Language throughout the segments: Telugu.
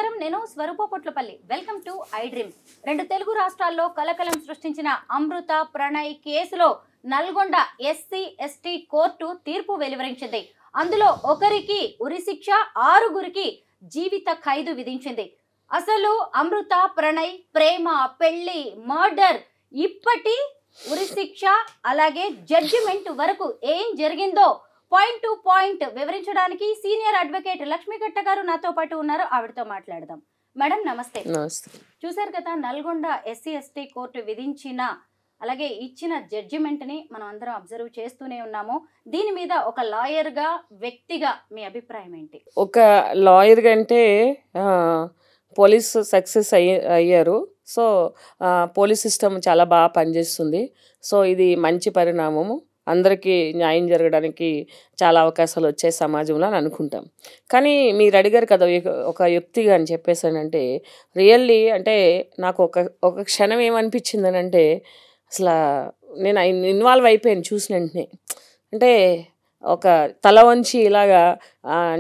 నమస్కారం, నేను Swaroopa Potlapalli. Welcome to I Dream. రెండు తెలుగు రాష్ట్రాల్లో కలకలం సృష్టించిన అమృత ప్రణయ్ కేసులో నల్గొండ ఎస్సీ ఎస్టీ కోర్టు తీర్పు వెలువరించింది. అందులో ఒకరికి ఉరిశిక్ష, 6గురికి జీవిత ఖైదు విధించింది. అసలు అమృత ప్రణయ్ ప్రేమ, పెళ్లి, మర్డర్, ఇప్పటి ఉరిశిక్ష అలాగే జడ్జిమెంట్ వరకు ఏం జరిగిందో పాయింట్ టు పాయింట్ వివరించడానికి సీనియర్ అడ్వకేట్ లక్ష్మీకట్ట గారు నాతో పాటు ఉన్నారు. ఆవిడతో మాట్లాడదాం. మేడం నమస్తే. చూసారు కదా, నల్గొండ ఎస్సీ ఎస్టీ కోర్టు విధించిన అలాగే ఇచ్చిన జడ్జిమెంట్ ని మనం అందరం అబ్జర్వ్ చేస్తూనే ఉన్నాము. దీని మీద ఒక లాయర్ గా, వ్యక్తిగా మీ అభిప్రాయం ఏంటి? ఒక లాయర్ అంటే పోలీస్ సక్సెస్ అయ్యారు. సో పోలీస్ సిస్టమ్ చాలా బాగా పనిచేస్తుంది. సో ఇది మంచి పరిణామము. అందరికీ న్యాయం జరగడానికి చాలా అవకాశాలు వచ్చాయి సమాజంలో అని అనుకుంటాం. కానీ మీరు అడిగారు కదా ఒక యుక్తిగా అని చెప్పేసానంటే, రియల్లీ అంటే నాకు ఒక క్షణం ఏమనిపించిందని అంటే, అసలు నేను ఇన్వాల్వ్ అయిపోయాను చూసిన వెంటనే. అంటే ఒక తల వంచి ఇలాగా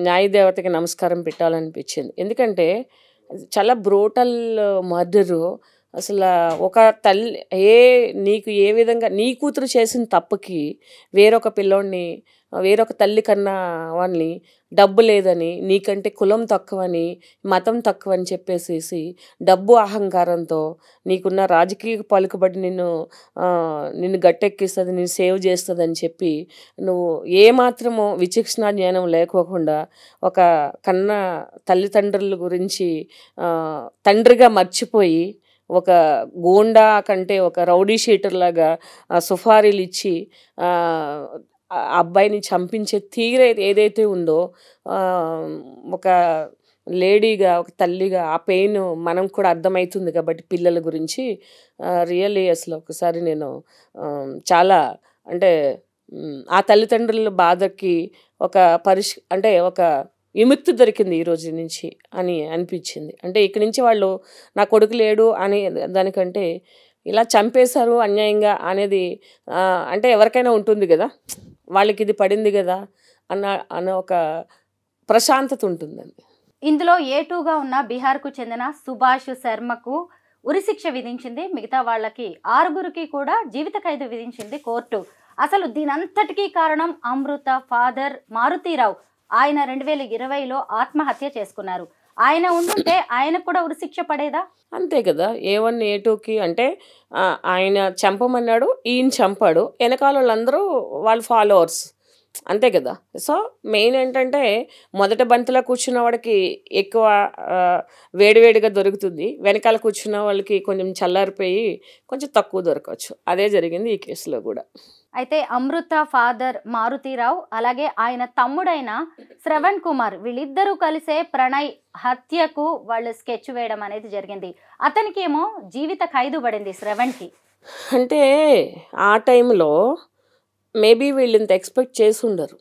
న్యాయదేవతకి నమస్కారం పెట్టాలనిపించింది. ఎందుకంటే చాలా బ్రూటల్ మర్డరు. అసలు ఒక తల్లి నీకు ఏ విధంగా నీ కూతురు చేసిన తప్పుకి వేరొక పిల్లోడిని, వేరొక తల్లి కన్నా వాడిని డబ్బు లేదని, నీకంటే కులం తక్కువని, మతం తక్కువని చెప్పేసేసి డబ్బు అహంకారంతో నీకున్న రాజకీయ పలుకుబడి నిన్ను గట్టెక్కిస్తుంది, నిన్ను సేవ్ చేస్తుంది అని చెప్పి నువ్వు ఏమాత్రమో విచక్షణ జ్ఞానం లేకోకుండా ఒక కన్న తల్లిదండ్రుల గురించి తండ్రిగా మర్చిపోయి ఒక గోండా కంటే ఒక రౌడీ షీటర్ లాగా సుఫారీలు ఇచ్చి అబ్బాయిని చంపించే తీరు ఏదైతే ఉందో, ఒక లేడీగా, ఒక తల్లిగా ఆ పెయిన్ మనం కూడా అర్థమవుతుంది కాబట్టి పిల్లల గురించి రియల్లీ అసలు ఒకసారి నేను చాలా అంటే ఆ తల్లిదండ్రుల బాధకి ఒక అంటే ఒక విముక్తి దొరికింది ఈ రోజు నుంచి అని అనిపించింది. అంటే ఇక్కడి నుంచి వాళ్ళు నా కొడుకు లేడు అని దానికంటే ఇలా చంపేశారు అన్యాయంగా అంటే ఎవరికైనా ఉంటుంది కదా, వాళ్ళకి ఇది పడింది కదా అన్న ఒక ప్రశాంతత ఉంటుందండి. ఇందులో A2గా ఉన్న బీహార్కు చెందిన సుభాష్ శర్మకు ఉరిశిక్ష విధించింది. మిగతా వాళ్ళకి 6గురికి కూడా జీవిత ఖైదు విధించింది కోర్టు. అసలు దీనంతటికీ కారణం అమృత ఫాదర్ మారుతీరావు. ఆయన 2020లో ఆత్మహత్య చేసుకున్నారు. ఆయన ఉండుంటే ఆయనకు కూడా ఉరిశిక్ష పడేదా? అంతే కదా. A1 A2కి అంటే ఆయన చంపమన్నాడు, ఈయన చంపాడు, వెనకాల వాళ్ళందరూ వాళ్ళ ఫాలోవర్స్, అంతే కదా. సో మెయిన్ ఏంటంటే మొదట బంతిలో కూర్చున్న వాడికి ఎక్కువ వేడివేడిగా దొరుకుతుంది, వెనకాల కూర్చున్న వాళ్ళకి కొంచెం చల్లారిపోయి కొంచెం తక్కువ దొరకవచ్చు. అదే జరిగింది ఈ కేసులో కూడా. అయితే అమృత ఫాదర్ మారుతీరావు అలాగే ఆయన తమ్ముడైన శ్రవణ్ కుమార్ వీళ్ళిద్దరూ కలిసే ప్రణయ్ హత్యకు వాళ్ళు స్కెచ్ వేయడం అనేది జరిగింది. అతనికేమో జీవిత ఖైదు పడింది శ్రవణ్కి. అంటే ఆ టైంలో మేబీ వీళ్ళు ఇంత ఎక్స్పెక్ట్ చేసి ఉండరు.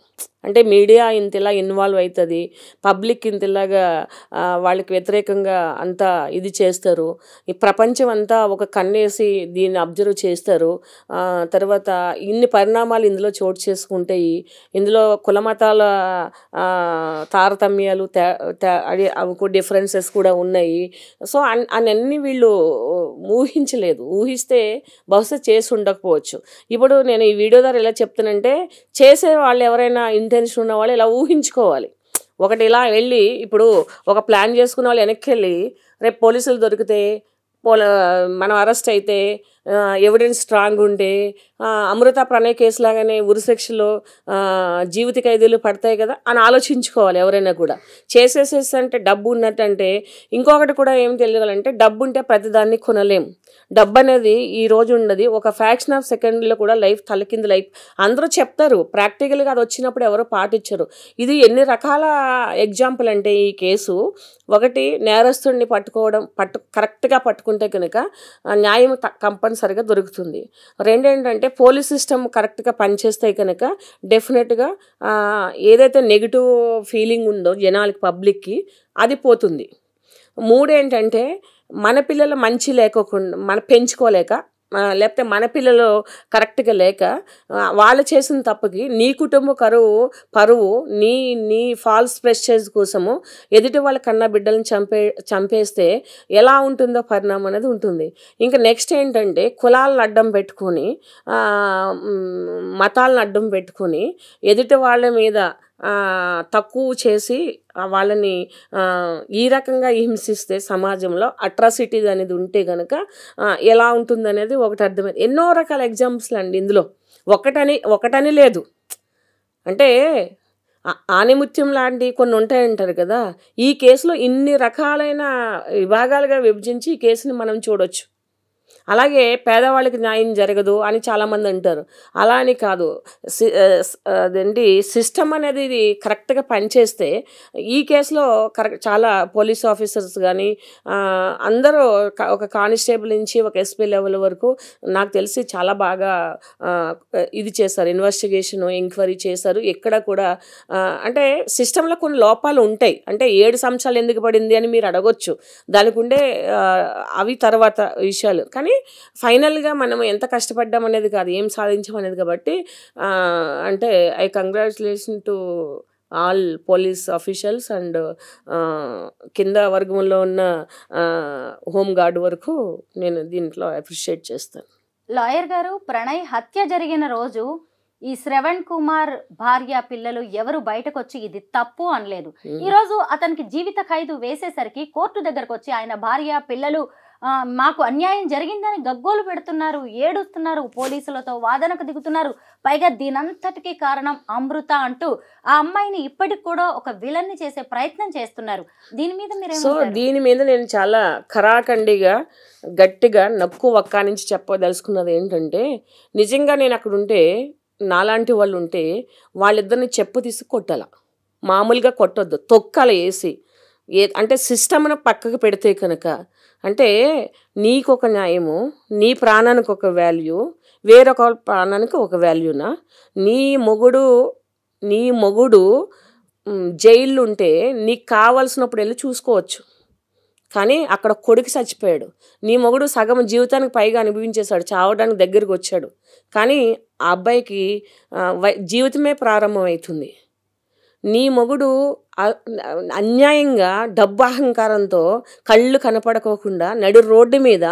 అంటే మీడియా ఇంత ఇలా ఇన్వాల్వ్ అవుతుంది, పబ్లిక్ ఇంత ఇలాగా వాళ్ళకి వ్యతిరేకంగా అంతా ఇది చేస్తారు, ఈ ప్రపంచం అంతా ఒక కన్నేసి దీన్ని అబ్జర్వ్ చేస్తారు. తర్వాత ఇన్ని పరిణామాలు ఇందులో చోటు చేసుకుంటాయి, ఇందులో కులమతాల తారతమ్యాలు డిఫరెన్సెస్ కూడా ఉన్నాయి. సో అన్నీ వీళ్ళు ఊహించలేదు. ఊహిస్తే బహుశా చేసి ఉండకపోవచ్చు. ఇప్పుడు నేను ఈ వీడియో ద్వారా ఎలా చెప్తానంటే, చేసే వాళ్ళు ఎవరైనా ఇంటెన్షన్ ఉన్న వాళ్ళు ఇలా ఊహించుకోవాలి. ఒకటి ఇలా వెళ్ళి ఇప్పుడు ఒక ప్లాన్ చేసుకున్న వాళ్ళు వెనక్కి వెళ్ళి రేపు పోలీసులు దొరికితే మనం అరెస్ట్ అయితే ఎవిడెన్స్ స్ట్రాంగ్ ఉంటే అమృత ప్రణయ్ కేసు లాగానే ఉరిశిక్షలో జీవిత ఖైదీలు పడతాయి కదా అని ఆలోచించుకోవాలి ఎవరైనా కూడా. చేసేసేసి అంటే డబ్బు ఉన్నట్టంటే ఇంకొకటి కూడా ఏం తెలియాలంటే, డబ్బు ఉంటే ప్రతిదాన్ని కొనలేం. డబ్బు అనేది ఈ రోజు ఉన్నది, ఒక ఫ్యాక్షన్ ఆఫ్ సెకండ్లో కూడా లైఫ్ తలకింది లైఫ్ అందరూ చెప్తారు, ప్రాక్టికల్గా అది వచ్చినప్పుడు ఎవరు పాటించరు. ఇది ఎన్ని రకాల ఎగ్జాంపుల్ అంటే ఈ కేసు, ఒకటి నేరస్తుడిని కరెక్ట్గా పట్టుకుంటే కనుక న్యాయం కంపల్సరిగా దొరుకుతుంది. రెండేంటంటే పోలీస్ సిస్టమ్ కరెక్ట్గా పనిచేస్తే కనుక డెఫినెట్గా ఏదైతే నెగిటివ్ ఫీలింగ్ ఉందో జనాలకి, పబ్లిక్కి, అది పోతుంది. మూడేంటంటే మన పిల్లలు మంచి లేకోకుండా మనం పెంచుకోలేక లేకపోతే మన పిల్లలు కరెక్ట్గా లేక వాళ్ళు చేసిన తప్పుకి నీ కుటుంబ పరువు నీ నీ ఫాల్స్ ప్రెస్టేజ్ కోసము ఎదుటి వాళ్ళ కన్నా బిడ్డలను చంపేస్తే ఎలా ఉంటుందో పరిణామం అనేది ఉంటుంది. ఇంకా నెక్స్ట్ ఏంటంటే కులాలను అడ్డం పెట్టుకొని మతాలను అడ్డం పెట్టుకొని ఎదుటి వాళ్ళ మీద తక్కువ చేసి వాళ్ళని ఈ రకంగా హింసిస్తే సమాజంలో అట్రాసిటీస్ అనేది ఉంటే కనుక ఎలా ఉంటుంది అనేది ఒకటి అర్థమైంది. ఎన్నో రకాల ఎగ్జాంపుల్స్ అండి ఇందులో, ఒకటని లేదు. అంటే ఆనిముత్యం లాంటి కొన్ని ఉంటాయంటారు కదా, ఈ కేసులో ఇన్ని రకాలైన విభాగాలుగా విభజించి ఈ కేసుని మనం చూడొచ్చు. అలాగే పేదవాళ్ళకి న్యాయం జరగదు అని చాలామంది అంటారు. అలా అని కాదు, అదేంటి సిస్టమ్ అనేది ఇది కరెక్ట్గా పనిచేస్తే ఈ కేసులో చాలా పోలీస్ ఆఫీసర్స్ కానీ అందరూ ఒక కానిస్టేబుల్ నుంచి ఒక ఎస్పీ లెవెల్ వరకు నాకు తెలిసి చాలా బాగా ఇది చేశారు, ఇన్వెస్టిగేషన్ ఎంక్వైరీ చేశారు. ఎక్కడ కూడా అంటే సిస్టంలో కొన్ని లోపాలు ఉంటాయి. అంటే 7 సంవత్సరాలు ఎందుకు పడింది అని మీరు అడగొచ్చు, దానికి ఉండే అవి తర్వాత విషయాలు. కానీ ఫైనల్గా మనం ఎంత కష్టపడ్డాం అనేది కాదు, ఏం సాధించాం అనేది. కాబట్టి అంటే I congratulation to all police officials and కింద వర్గంలో ఉన్న హోమ్ గార్డ్ వరకు నేను దీంట్లో అప్రిషియేట్ చేస్తాను. లాయర్ గారు, ప్రణయ్ హత్య జరిగిన రోజు ఈ శ్రవణ్ కుమార్ భార్య పిల్లలు ఎవరు బయటకు వచ్చి ఇది తప్పు అనలేదు. ఈరోజు అతనికి జీవిత ఖైదు వేసేసరికి కోర్టు దగ్గరకు వచ్చి ఆయన భార్య పిల్లలు మాకు అన్యాయం జరిగిందని గగ్గోలు పెడుతున్నారు, ఏడుస్తున్నారు, పోలీసులతో వాదనకు దిగుతున్నారు. పైగా దీనంతటికీ కారణం అమృత అంటూ ఆ అమ్మాయిని ఇప్పటికి కూడా ఒక విలన్ని చేసే ప్రయత్నం చేస్తున్నారు. దీని మీద దీని మీద నేను చాలా ఖరాఖండిగా గట్టిగా నక్కు ఒక్క నుంచి చెప్పదలుచుకున్నది ఏంటంటే, నిజంగా నేను అక్కడ ఉంటే నాలాంటి వాళ్ళు ఉంటే వాళ్ళిద్దరిని చెప్పు తీసి కొట్టాల, మామూలుగా కొట్టొద్దు, తొక్కల వేసి అంటే సిస్టమ్ను పక్కకు పెడితే కనుక, అంటే నీకు ఒక న్యాయము, నీ ప్రాణానికి ఒక వాల్యూ, వేరొక ప్రాణానికి ఒక వాల్యూనా? నీ మొగుడు జైల్లో ఉంటే నీకు కావాల్సినప్పుడు వెళ్ళి చూసుకోవచ్చు, కానీ అక్కడ కొడుకు చచ్చిపోయాడు. నీ మొగుడు సగం జీవితానికి పైగా అనుభవించేశాడు, చావడానికి దగ్గరికి వచ్చాడు. కానీ ఆ అబ్బాయికి జీవితమే ప్రారంభమవుతుంది. నీ మొగుడు అన్యాయంగా డబ్బు అహంకారంతో కళ్ళు కనపడకోకుండా నడి రోడ్డు మీద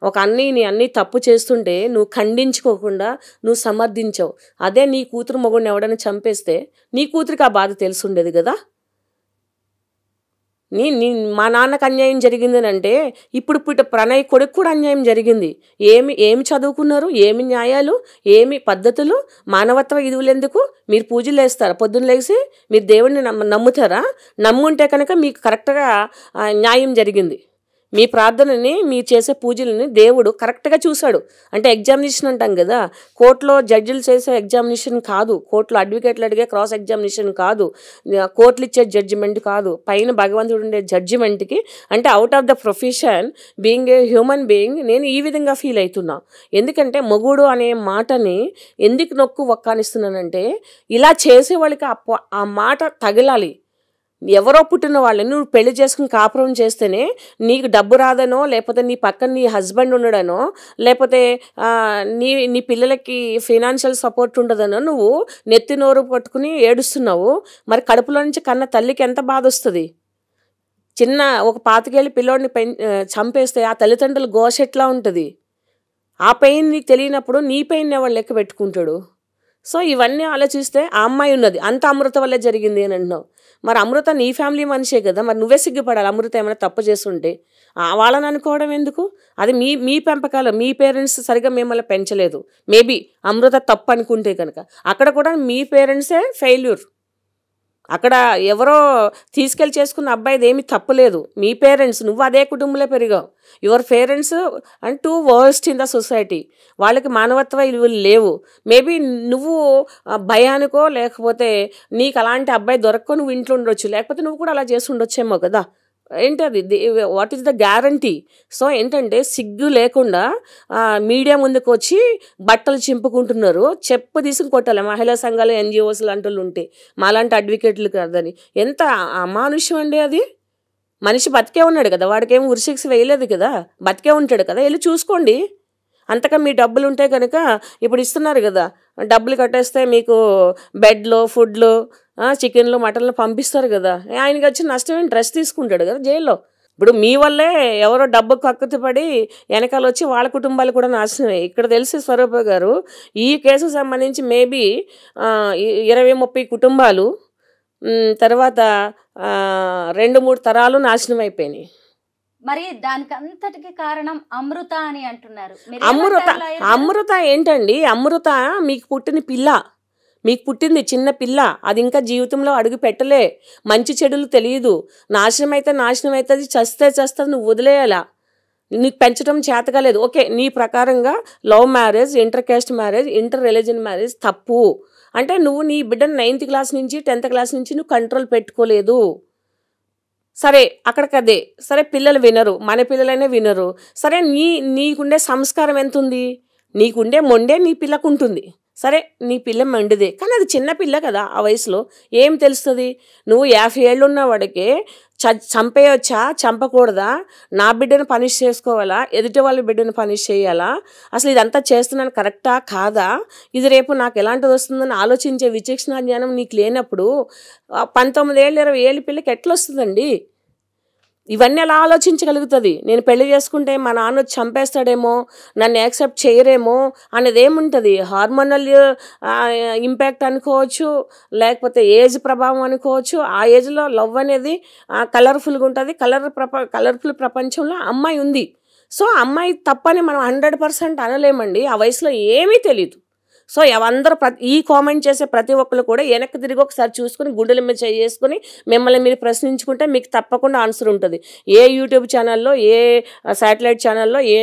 ఒక అన్నీ తప్పు చేస్తుంటే నువ్వు ఖండించుకోకుండా నువ్వు సమర్థించావు. అదే నీ కూతురు మొగుడిని ఎవడని చంపేస్తే నీ కూతురికి ఆ బాధ తెలుసుండేది కదా. మా నాన్నకు అన్యాయం జరిగిందని అంటే ఇప్పుడు ప్రణయ్ కొడుకు కూడా అన్యాయం జరిగింది. ఏమి చదువుకున్నారు, ఏమి న్యాయాలు, ఏమి పద్ధతులు, మానవత్వ విలువలు ఎందుకు? మీరు పూజలు వేస్తారా? పొద్దున్న లేచి మీరు దేవుడిని నమ్ముతారా? నమ్ముంటే కనుక మీకు కరెక్ట్గా న్యాయం జరిగింది. మీ ప్రార్థనని, మీరు చేసే పూజలని దేవుడు కరెక్ట్గా చూశాడు. అంటే ఎగ్జామినేషన్ అంటాం కదా, కోర్టులో జడ్జిలు చేసే ఎగ్జామినేషన్ కాదు, కోర్టులో అడ్వకేట్లు అడిగే క్రాస్ ఎగ్జామినేషన్ కాదు, కోర్టులు ఇచ్చే జడ్జిమెంట్ కాదు, పైన భగవంతుడు ఉండే జడ్జిమెంట్కి. అంటే out of the profession being a human being నేను ఈ విధంగా ఫీల్ అవుతున్నా. ఎందుకంటే మొగుడు అనే మాటని ఎందుకు నొక్కు ఒక్కానిస్తున్నానంటే, ఇలా చేసే వాళ్ళకి ఆ మాట తగిలాలి. ఎవరో పుట్టిన వాళ్ళని నువ్వు పెళ్లి చేసుకుని కాపురం చేస్తేనే నీకు డబ్బు రాదనో, లేకపోతే నీ పక్కన నీ హస్బెండ్ ఉండడనో, లేకపోతే నీ పిల్లలకి ఫైనాన్షియల్ సపోర్ట్ ఉండదనో నువ్వు నెత్తి నోరు పట్టుకుని ఏడుస్తున్నావు. మరి కడుపులో నుంచి కన్న తల్లికి ఎంత బాధ వస్తుంది? చిన్న ఒక 25 ఏళ్ళ పిల్లోడిని చంపేస్తే ఆ తల్లిదండ్రుల ఘోష ఎట్లా ఉంటుంది? ఆ పెయిన్ నీకు తెలియనప్పుడు నీ పెయిన్ ఎవరు లెక్క పెట్టుకుంటాడు? సో ఇవన్నీ ఆలోచిస్తే ఆ అమ్మాయి ఉన్నది అంత అమృత వల్లే జరిగింది అని అంటున్నావు. మరి అమృత నీ ఫ్యామిలీ మనిషే కదా, మరి నువ్వే సిగ్గుపడాలి. అమృత ఏమైనా తప్పు చేస్తుంటే వాళ్ళని అనుకోవడం ఎందుకు? అది మీ పెంపకాలు, మీ పేరెంట్స్ సరిగ్గా మిమ్మల్ని పెంచలేదు. మేబీ అమృత తప్పు అనుకుంటే కనుక అక్కడ కూడా మీ పేరెంట్సే ఫెయిల్యూర్. అక్కడ ఎవరో తీసుకెళ్ళి చేసుకున్న అబ్బాయిది ఏమీ తప్పులేదు. మీ పేరెంట్స్, నువ్వు అదే కుటుంబంలో పెరిగావు. Your parents and too worst in the society. వాళ్ళకి మానవత్వ విలువలు లేవు. మేబీ నువ్వు భయానికో లేకపోతే నీకు అలాంటి అబ్బాయి దొరక్క నువ్వు ఇంట్లో ఉండొచ్చు, లేకపోతే నువ్వు కూడా అలా చేసి ఉండొచ్చేమో కదా. ఏంటది, what is the guarantee? So ఏంటంటే సిగ్గు లేకుండా మీడియా ముందుకు వచ్చి బట్టలు చింపుకుంటున్నారు. చెప్పు తీసుకుని కొట్టాలి. మహిళా సంఘాలు, ఎన్జిఓస్ లాంటి వాళ్ళు ఉంటే మాలాంటి అడ్వకేట్లు కాదని. ఎంత అమానుష్యం అండి అది. మనిషి బతికే ఉన్నాడు కదా, వాడికేం ఉరిశిక్ష వేయలేదు కదా, బతికే ఉంటాడు కదా, వెళ్ళి చూసుకోండి. అంతగా మీ డబ్బులు ఉంటే కనుక ఇప్పుడు ఇస్తున్నారు కదా, డబ్బులు కట్టేస్తే మీకు బెడ్లు, ఫుడ్లు, చికెన్లు, మటన్లు పంపిస్తారు కదా. ఆయనకి వచ్చి నష్టం ఏంటి? డ్రెస్ తీసుకుంటాడు కదా జైల్లో. ఇప్పుడు మీ వల్లే ఎవరో డబ్బు కక్కుతుపడి వెనకాల వచ్చి వాళ్ళ కుటుంబాలు కూడా నాశనమే. ఇక్కడ తెలిసి స్వరూప గారు ఈ కేసుకు సంబంధించి మేబీ 20-30 కుటుంబాలు, తర్వాత 2-3 తరాలు నాశనం అయిపోయినాయి. మరి దానికి అంతటికి కారణం అమృత అని అంటున్నారు. అమృత ఏంటండి? అమృత మీకు పుట్టిన పిల్ల, మీకు పుట్టింది చిన్న పిల్ల, అది ఇంకా జీవితంలో అడుగు పెట్టలే, మంచి చెడులు తెలియదు. నాశనం అవుతుంది, చస్తే నువ్వు వదిలేయాలా, నీకు పెంచడం చేతకాలేదు. ఓకే, నీ ప్రకారంగా love marriage, inter caste marriage, inter religion marriage తప్పు అంటే నువ్వు నీ బిడ్డను 9th క్లాస్ నుంచి 10th క్లాస్ నుంచి నువ్వు కంట్రోల్ పెట్టుకోలేదు. సరే, అక్కడికదే సరే, పిల్లలు వినరు, మన పిల్లలైనా వినరు. సరే, నీకుండే సంస్కారం ఎంత ఉంది? నీకుండే మొండే నీ పిల్లకు ఉంటుంది. సరే, నీ పిల్ల మండిదే, కానీ అది చిన్న పిల్ల కదా, ఆ వయసులో ఏం తెలుస్తుంది? నువ్వు 50 ఏళ్ళు ఉన్న వాడికి చంపేయొచ్చా, చంపకూడదా? నా బిడ్డను పనిష్ చేసుకోవాలా, ఎదుటి వాళ్ళ బిడ్డను పనిష్ చేయాలా? అసలు ఇదంతా చేస్తున్నాను కరెక్టా కాదా, ఇది రేపు నాకు ఎలాంటిది వస్తుందని ఆలోచించే విచక్షణ జ్ఞానం నీకు లేనప్పుడు 19 ఏళ్ళు 20 ఏళ్ళ పిల్లకి ఎట్లా వస్తుందండి? ఇవన్నీ ఎలా ఆలోచించగలుగుతుంది? నేను పెళ్లి చేసుకుంటే మా నాన్న చంపేస్తాడేమో, నన్ను యాక్సెప్ట్ చేయరేమో అనేది ఏముంటుంది? హార్మోనల్ ఇంపాక్ట్ అనుకోవచ్చు, లేకపోతే ఏజ్ ప్రభావం అనుకోవచ్చు. ఆ ఏజ్లో లవ్ అనేది కలర్ఫుల్గా ఉంటుంది. కలర్ఫుల్ ప్రపంచంలో అమ్మాయి ఉంది. సో అమ్మాయి తప్పని మనం 100% అనలేమండి. ఆ వయసులో ఏమీ తెలీదు. సో అందరూ ఈ కామెంట్ చేసే ప్రతి ఒక్కరు కూడా వెనక్కి తిరిగి ఒకసారి చూసుకుని గుండెల మీద చేసుకుని మిమ్మల్ని మీరు ప్రశ్నించుకుంటే మీకు తప్పకుండా ఆన్సర్ ఉంటుంది. ఏ యూట్యూబ్ ఛానల్లో, ఏ శాటిలైట్ ఛానల్లో, ఏ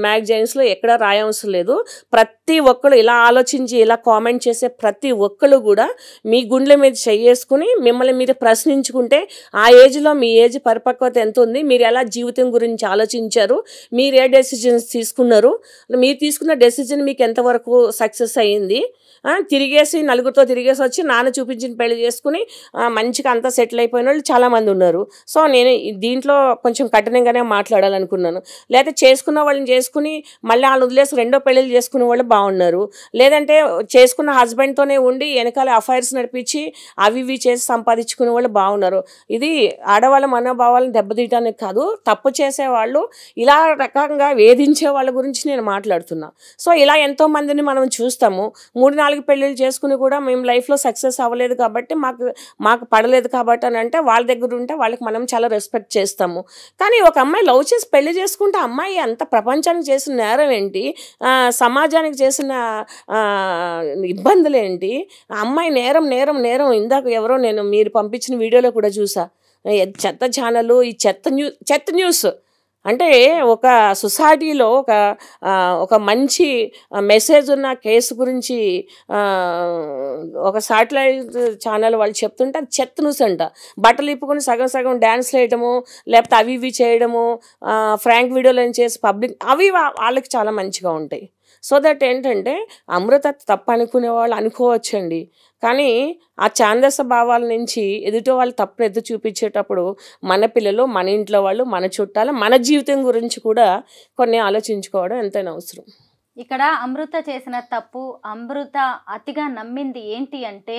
మ్యాగజైన్స్లో ఎక్కడ రాయవసరం లేదు. ప్రతి ఒక్కరు ఇలా ఆలోచించి ఇలా కామెంట్ చేసే ప్రతి ఒక్కరు కూడా మీ గుండెల మీద చేసుకుని మిమ్మల్ని మీరు ప్రశ్నించుకుంటే ఆ ఏజ్లో మీ ఏజ్ పరిపక్వత ఎంత ఉంది, మీరు ఎలా జీవితం గురించి ఆలోచించారు, మీరు ఏ డెసిజన్స్ తీసుకున్నారు, మీరు తీసుకున్న డెసిజన్ మీకు ఎంతవరకు సక్సెస్ అయ్యింది, తిరిగేసి నలుగురితో తిరిగేసి వచ్చి నాన్న చూపించిన పెళ్లి చేసుకుని మంచిగా అంతా సెటిల్ అయిపోయిన వాళ్ళు చాలామంది ఉన్నారు. సో నేను దీంట్లో కొంచెం కఠినంగానే మాట్లాడాలనుకున్నాను. లేదా చేసుకున్న వాళ్ళని చేసుకుని మళ్ళీ వాళ్ళు వదిలేసి రెండో పెళ్ళిళ్ళు చేసుకునే వాళ్ళు బాగున్నారు. లేదంటే చేసుకున్న హస్బెండ్తోనే ఉండి వెనకాల అఫైర్స్ నడిపించి అవి ఇవి చేసి సంపాదించుకునే వాళ్ళు బాగున్నారు. ఇది ఆడవాళ్ళ మనోభావాలను దెబ్బతీయటానికి కాదు, తప్పు చేసేవాళ్ళు ఇలా రకంగా వేధించే వాళ్ళ గురించి నేను మాట్లాడుతున్నా. సో ఇలా ఎంతోమందిని మనం చూస్తాము. 3-4 పెళ్ళిళ్ళు చేసుకుని కూడా మేము లైఫ్లో సక్సెస్ అవ్వలేదు కాబట్టి మాకు పడలేదు కాబట్టి అని అంటే వాళ్ళ దగ్గర ఉంటే వాళ్ళకి మనం చాలా రెస్పెక్ట్ చేస్తాము. కానీ ఒక అమ్మాయి లవ్ చేసి పెళ్లి చేసుకుంటే అమ్మాయి అంత ప్రపంచానికి చేసిన నేరం ఏంటి, సమాజానికి చేసిన ఇబ్బందులు ఏంటి? అమ్మాయి నేరం ఇందాక ఎవరో మీరు పంపించిన వీడియోలో కూడా చూసా. చెత్త ఛానల్, ఈ చెత్త న్యూస్ అంటే ఒక సొసైటీలో ఒక మంచి మెసేజ్ ఉన్న కేసు గురించి ఒక శాటిలైట్ ఛానల్ వాళ్ళు చెప్తుంటే అది చెత్త న్యూస్ అంట. బట్టలు ఇప్పుకొని సగం డ్యాన్స్లు వేయడము, లేకపోతే అవి ఇవి చేయడము, ఫ్రాంక్ వీడియోలు చేసి పబ్లిక్ అవి వాళ్ళకి చాలా మంచిగా ఉంటాయి. సో దట్ ఏంటంటే అమృత తప్పు అనుకునే వాళ్ళు అనుకోవచ్చండి, కానీ ఆ ఛాందస భావాల నుంచి ఎదుటి వాళ్ళు తప్పును ఎత్తు చూపించేటప్పుడు మన పిల్లలు, మన ఇంట్లో వాళ్ళు, మన చుట్టాలు, మన జీవితం గురించి కూడా కొన్ని ఆలోచించుకోవడం ఎంతైనా అవసరం. ఇక్కడ అమృత చేసిన తప్పు, అమృత అతిగా నమ్మింది ఏంటి అంటే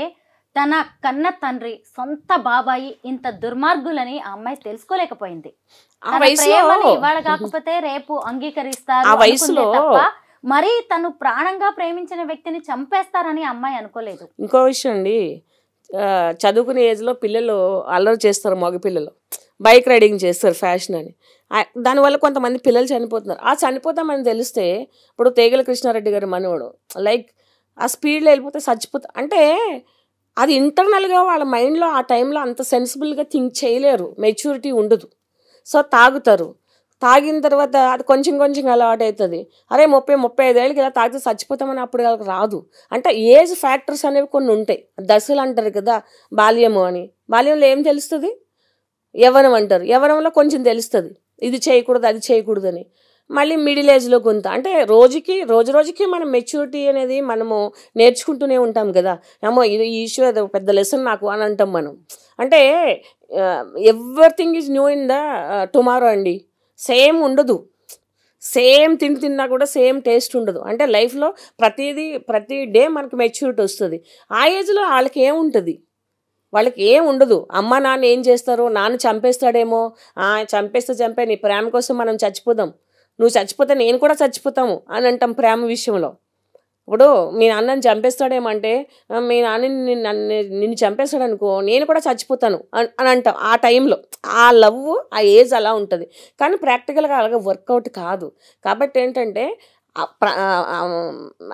తన కన్న తండ్రి, సొంత బాబాయి ఇంత దుర్మార్గులని ఆ అమ్మాయి తెలుసుకోలేకపోయింది. ఆ వయసులో ఇవాళ కాకపోతే రేపు అంగీకరిస్తారు ఆ వయసులో తప్ప మరి తను ప్రాణంగా ప్రేమించిన వ్యక్తిని చంపేస్తారని అమ్మాయి అనుకోలేదు. ఇంకో విషయం అండి, చదువుకునే ఏజ్లో పిల్లలు అల్లరి చేస్తారు, మగపిల్లలు బైక్ రైడింగ్ చేస్తారు ఫ్యాషన్ అని. దానివల్ల కొంతమంది పిల్లలు చనిపోతున్నారు. ఆ చనిపోతామని తెలిస్తే ఇప్పుడు తేగల కృష్ణారెడ్డి గారు మనవడు లైక్ ఆ స్పీడ్లో వెళ్ళిపోతే చచ్చిపోతా అంటే అది ఇంటర్నల్గా వాళ్ళ మైండ్లో ఆ టైంలో అంత సెన్సిబుల్గా థింక్ చేయలేరు, మెచ్యూరిటీ ఉండదు. సో తాగుతారు, తాగిన తర్వాత అది కొంచెం అలవాటు అవుతుంది. అరే 30-35 ఏళ్ళకి ఇలా తాగితే చచ్చిపోతామని అప్పుడు వాళ్ళకి రాదు. అంటే ఏజ్ ఫ్యాక్టర్స్ అనేవి కొన్ని ఉంటాయి. దశలు అంటారు కదా, బాల్యము అని. బాల్యంలో ఏం తెలుస్తుంది? యవ్వనం అంటారు. యవ్వనంలో కొంచెం తెలుస్తుంది, ఇది చేయకూడదు అది చేయకూడదని. మళ్ళీ మిడిల్ ఏజ్లో కొంత అంటే రోజుకి మనం మెచ్యూరిటీ అనేది మనము నేర్చుకుంటూనే ఉంటాం కదా. ఏమో ఇది ఈ ఇష్యూ అది పెద్ద లెసన్ నాకు అని అంటాం మనం. అంటే everything is new in the tomorrow అండి, సేమ్ ఉండదు. సేమ్ తిన్నా కూడా సేమ్ టేస్ట్ ఉండదు. అంటే లైఫ్లో ప్రతి డే మనకు మెచ్యూరిటీ వస్తుంది. ఆ ఏజ్లో వాళ్ళకి ఏముంటుంది, వాళ్ళకి ఏం ఉండదు. అమ్మ నాన్న ఏం చేస్తారు, నాన్న చంపేస్తాడేమో, చంపే నీ ప్రేమ కోసం మనం చచ్చిపోదాం, నువ్వు చచ్చిపోతే నేను కూడా చచ్చిపోతాము అని అంటాం ప్రేమ విషయంలో. ఇప్పుడు మీ నాన్నని చంపేస్తాడేమంటే, మీ నాన్న నిన్ను చంపేస్తాడు అనుకో, నేను కూడా చచ్చిపోతాను అని అంటాం. ఆ టైంలో ఆ లవ్, ఆ ఏజ్ అలా ఉంటుంది. కానీ ప్రాక్టికల్గా అలాగే వర్కౌట్ కాదు. కాబట్టి ఏంటంటే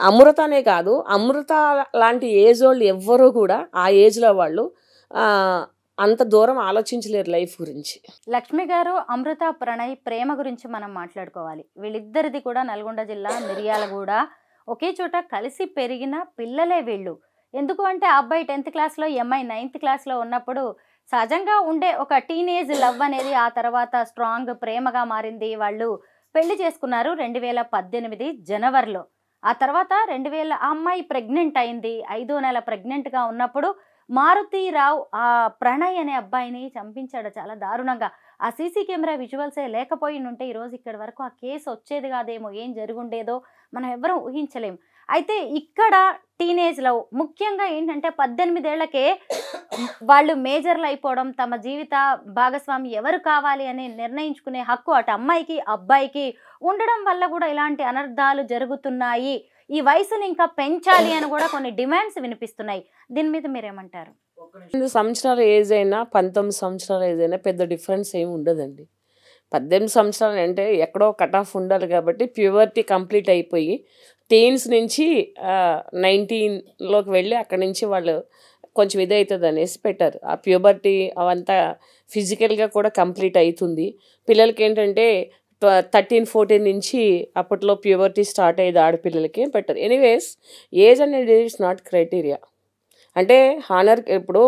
అమృత అనే కాదు, అమృత లాంటి ఏజ్ వాళ్ళు ఎవ్వరూ కూడా ఆ ఏజ్లో వాళ్ళు అంత దూరం ఆలోచించలేరు లైఫ్ గురించి. లక్ష్మి గారు, అమృత ప్రణయ్ ప్రేమ గురించి మనం మాట్లాడుకోవాలి. వీళ్ళిద్దరిది కూడా నల్గొండ జిల్లా మిర్యాలగూడ, ఒకే చోట కలిసి పెరిగిన పిల్లలే వీళ్ళు. ఎందుకు అంటే ఆ అబ్బాయి 10th క్లాస్లో, ఈ అమ్మాయి 9th క్లాస్లో ఉన్నప్పుడు సహజంగా ఉండే ఒక టీనేజ్ లవ్ అనేది ఆ తర్వాత స్ట్రాంగ్ ప్రేమగా మారింది. వాళ్ళు పెళ్లి చేసుకున్నారు 2018 జనవరిలో. ఆ తర్వాత ఆ అమ్మాయి ప్రెగ్నెంట్ అయింది. 5వ నెల ప్రెగ్నెంట్గా ఉన్నప్పుడు మారుతీరావు ఆ ప్రణయ్ అనే అబ్బాయిని చంపించాడు చాలా దారుణంగా. ఆ సీసీ కెమెరా విజువల్సే లేకపోయి ఉంటే ఈరోజు ఇక్కడి వరకు ఆ కేసు వచ్చేది కాదేమో, ఏం జరుగుండేదో మనం ఎవ్వరూ ఊహించలేం. అయితే ఇక్కడ టీనేజ్ లవ్ ముఖ్యంగా ఏంటంటే 18 ఏళ్లకే వాళ్ళు మేజర్లు అయిపోవడం, తమ జీవిత భాగస్వామి ఎవరు కావాలి అని నిర్ణయించుకునే హక్కు అటు అమ్మాయికి అబ్బాయికి ఉండడం వల్ల కూడా ఇలాంటి అనర్థాలు జరుగుతున్నాయి. ఈ వయసుని ఇంకా పెంచాలి అని కూడా కొన్ని డిమాండ్స్ వినిపిస్తున్నాయి. దీని మీద మీరేమంటారు? 18 సంవత్సరాల ఏజ్ అయినా 19 సంవత్సరాల ఏజ్ అయినా పెద్ద డిఫరెన్స్ ఏమి ఉండదండి. 18 సంవత్సరాలు అంటే ఎక్కడో కట్ ఆఫ్ ఉండాలి కాబట్టి ప్యూబర్టీ కంప్లీట్ అయిపోయి టీన్స్ నుంచి 19లోకి వెళ్ళి అక్కడి నుంచి వాళ్ళు కొంచెం ఇదవుతుంది అనేసి పెట్టారు. ఆ ప్యూబర్టీ అవంతా ఫిజికల్గా కూడా కంప్లీట్ అవుతుంది. పిల్లలకి ఏంటంటే 13-14 నుంచి అప్పట్లో ప్యూబర్టీ స్టార్ట్ అయ్యేది ఆడపిల్లలకి పెట్టారు. ఎనీవేస్ ఏజ్ అనేది ఇట్స్ నాట్ క్రైటీరియా. అంటే హానర్ ఇప్పుడు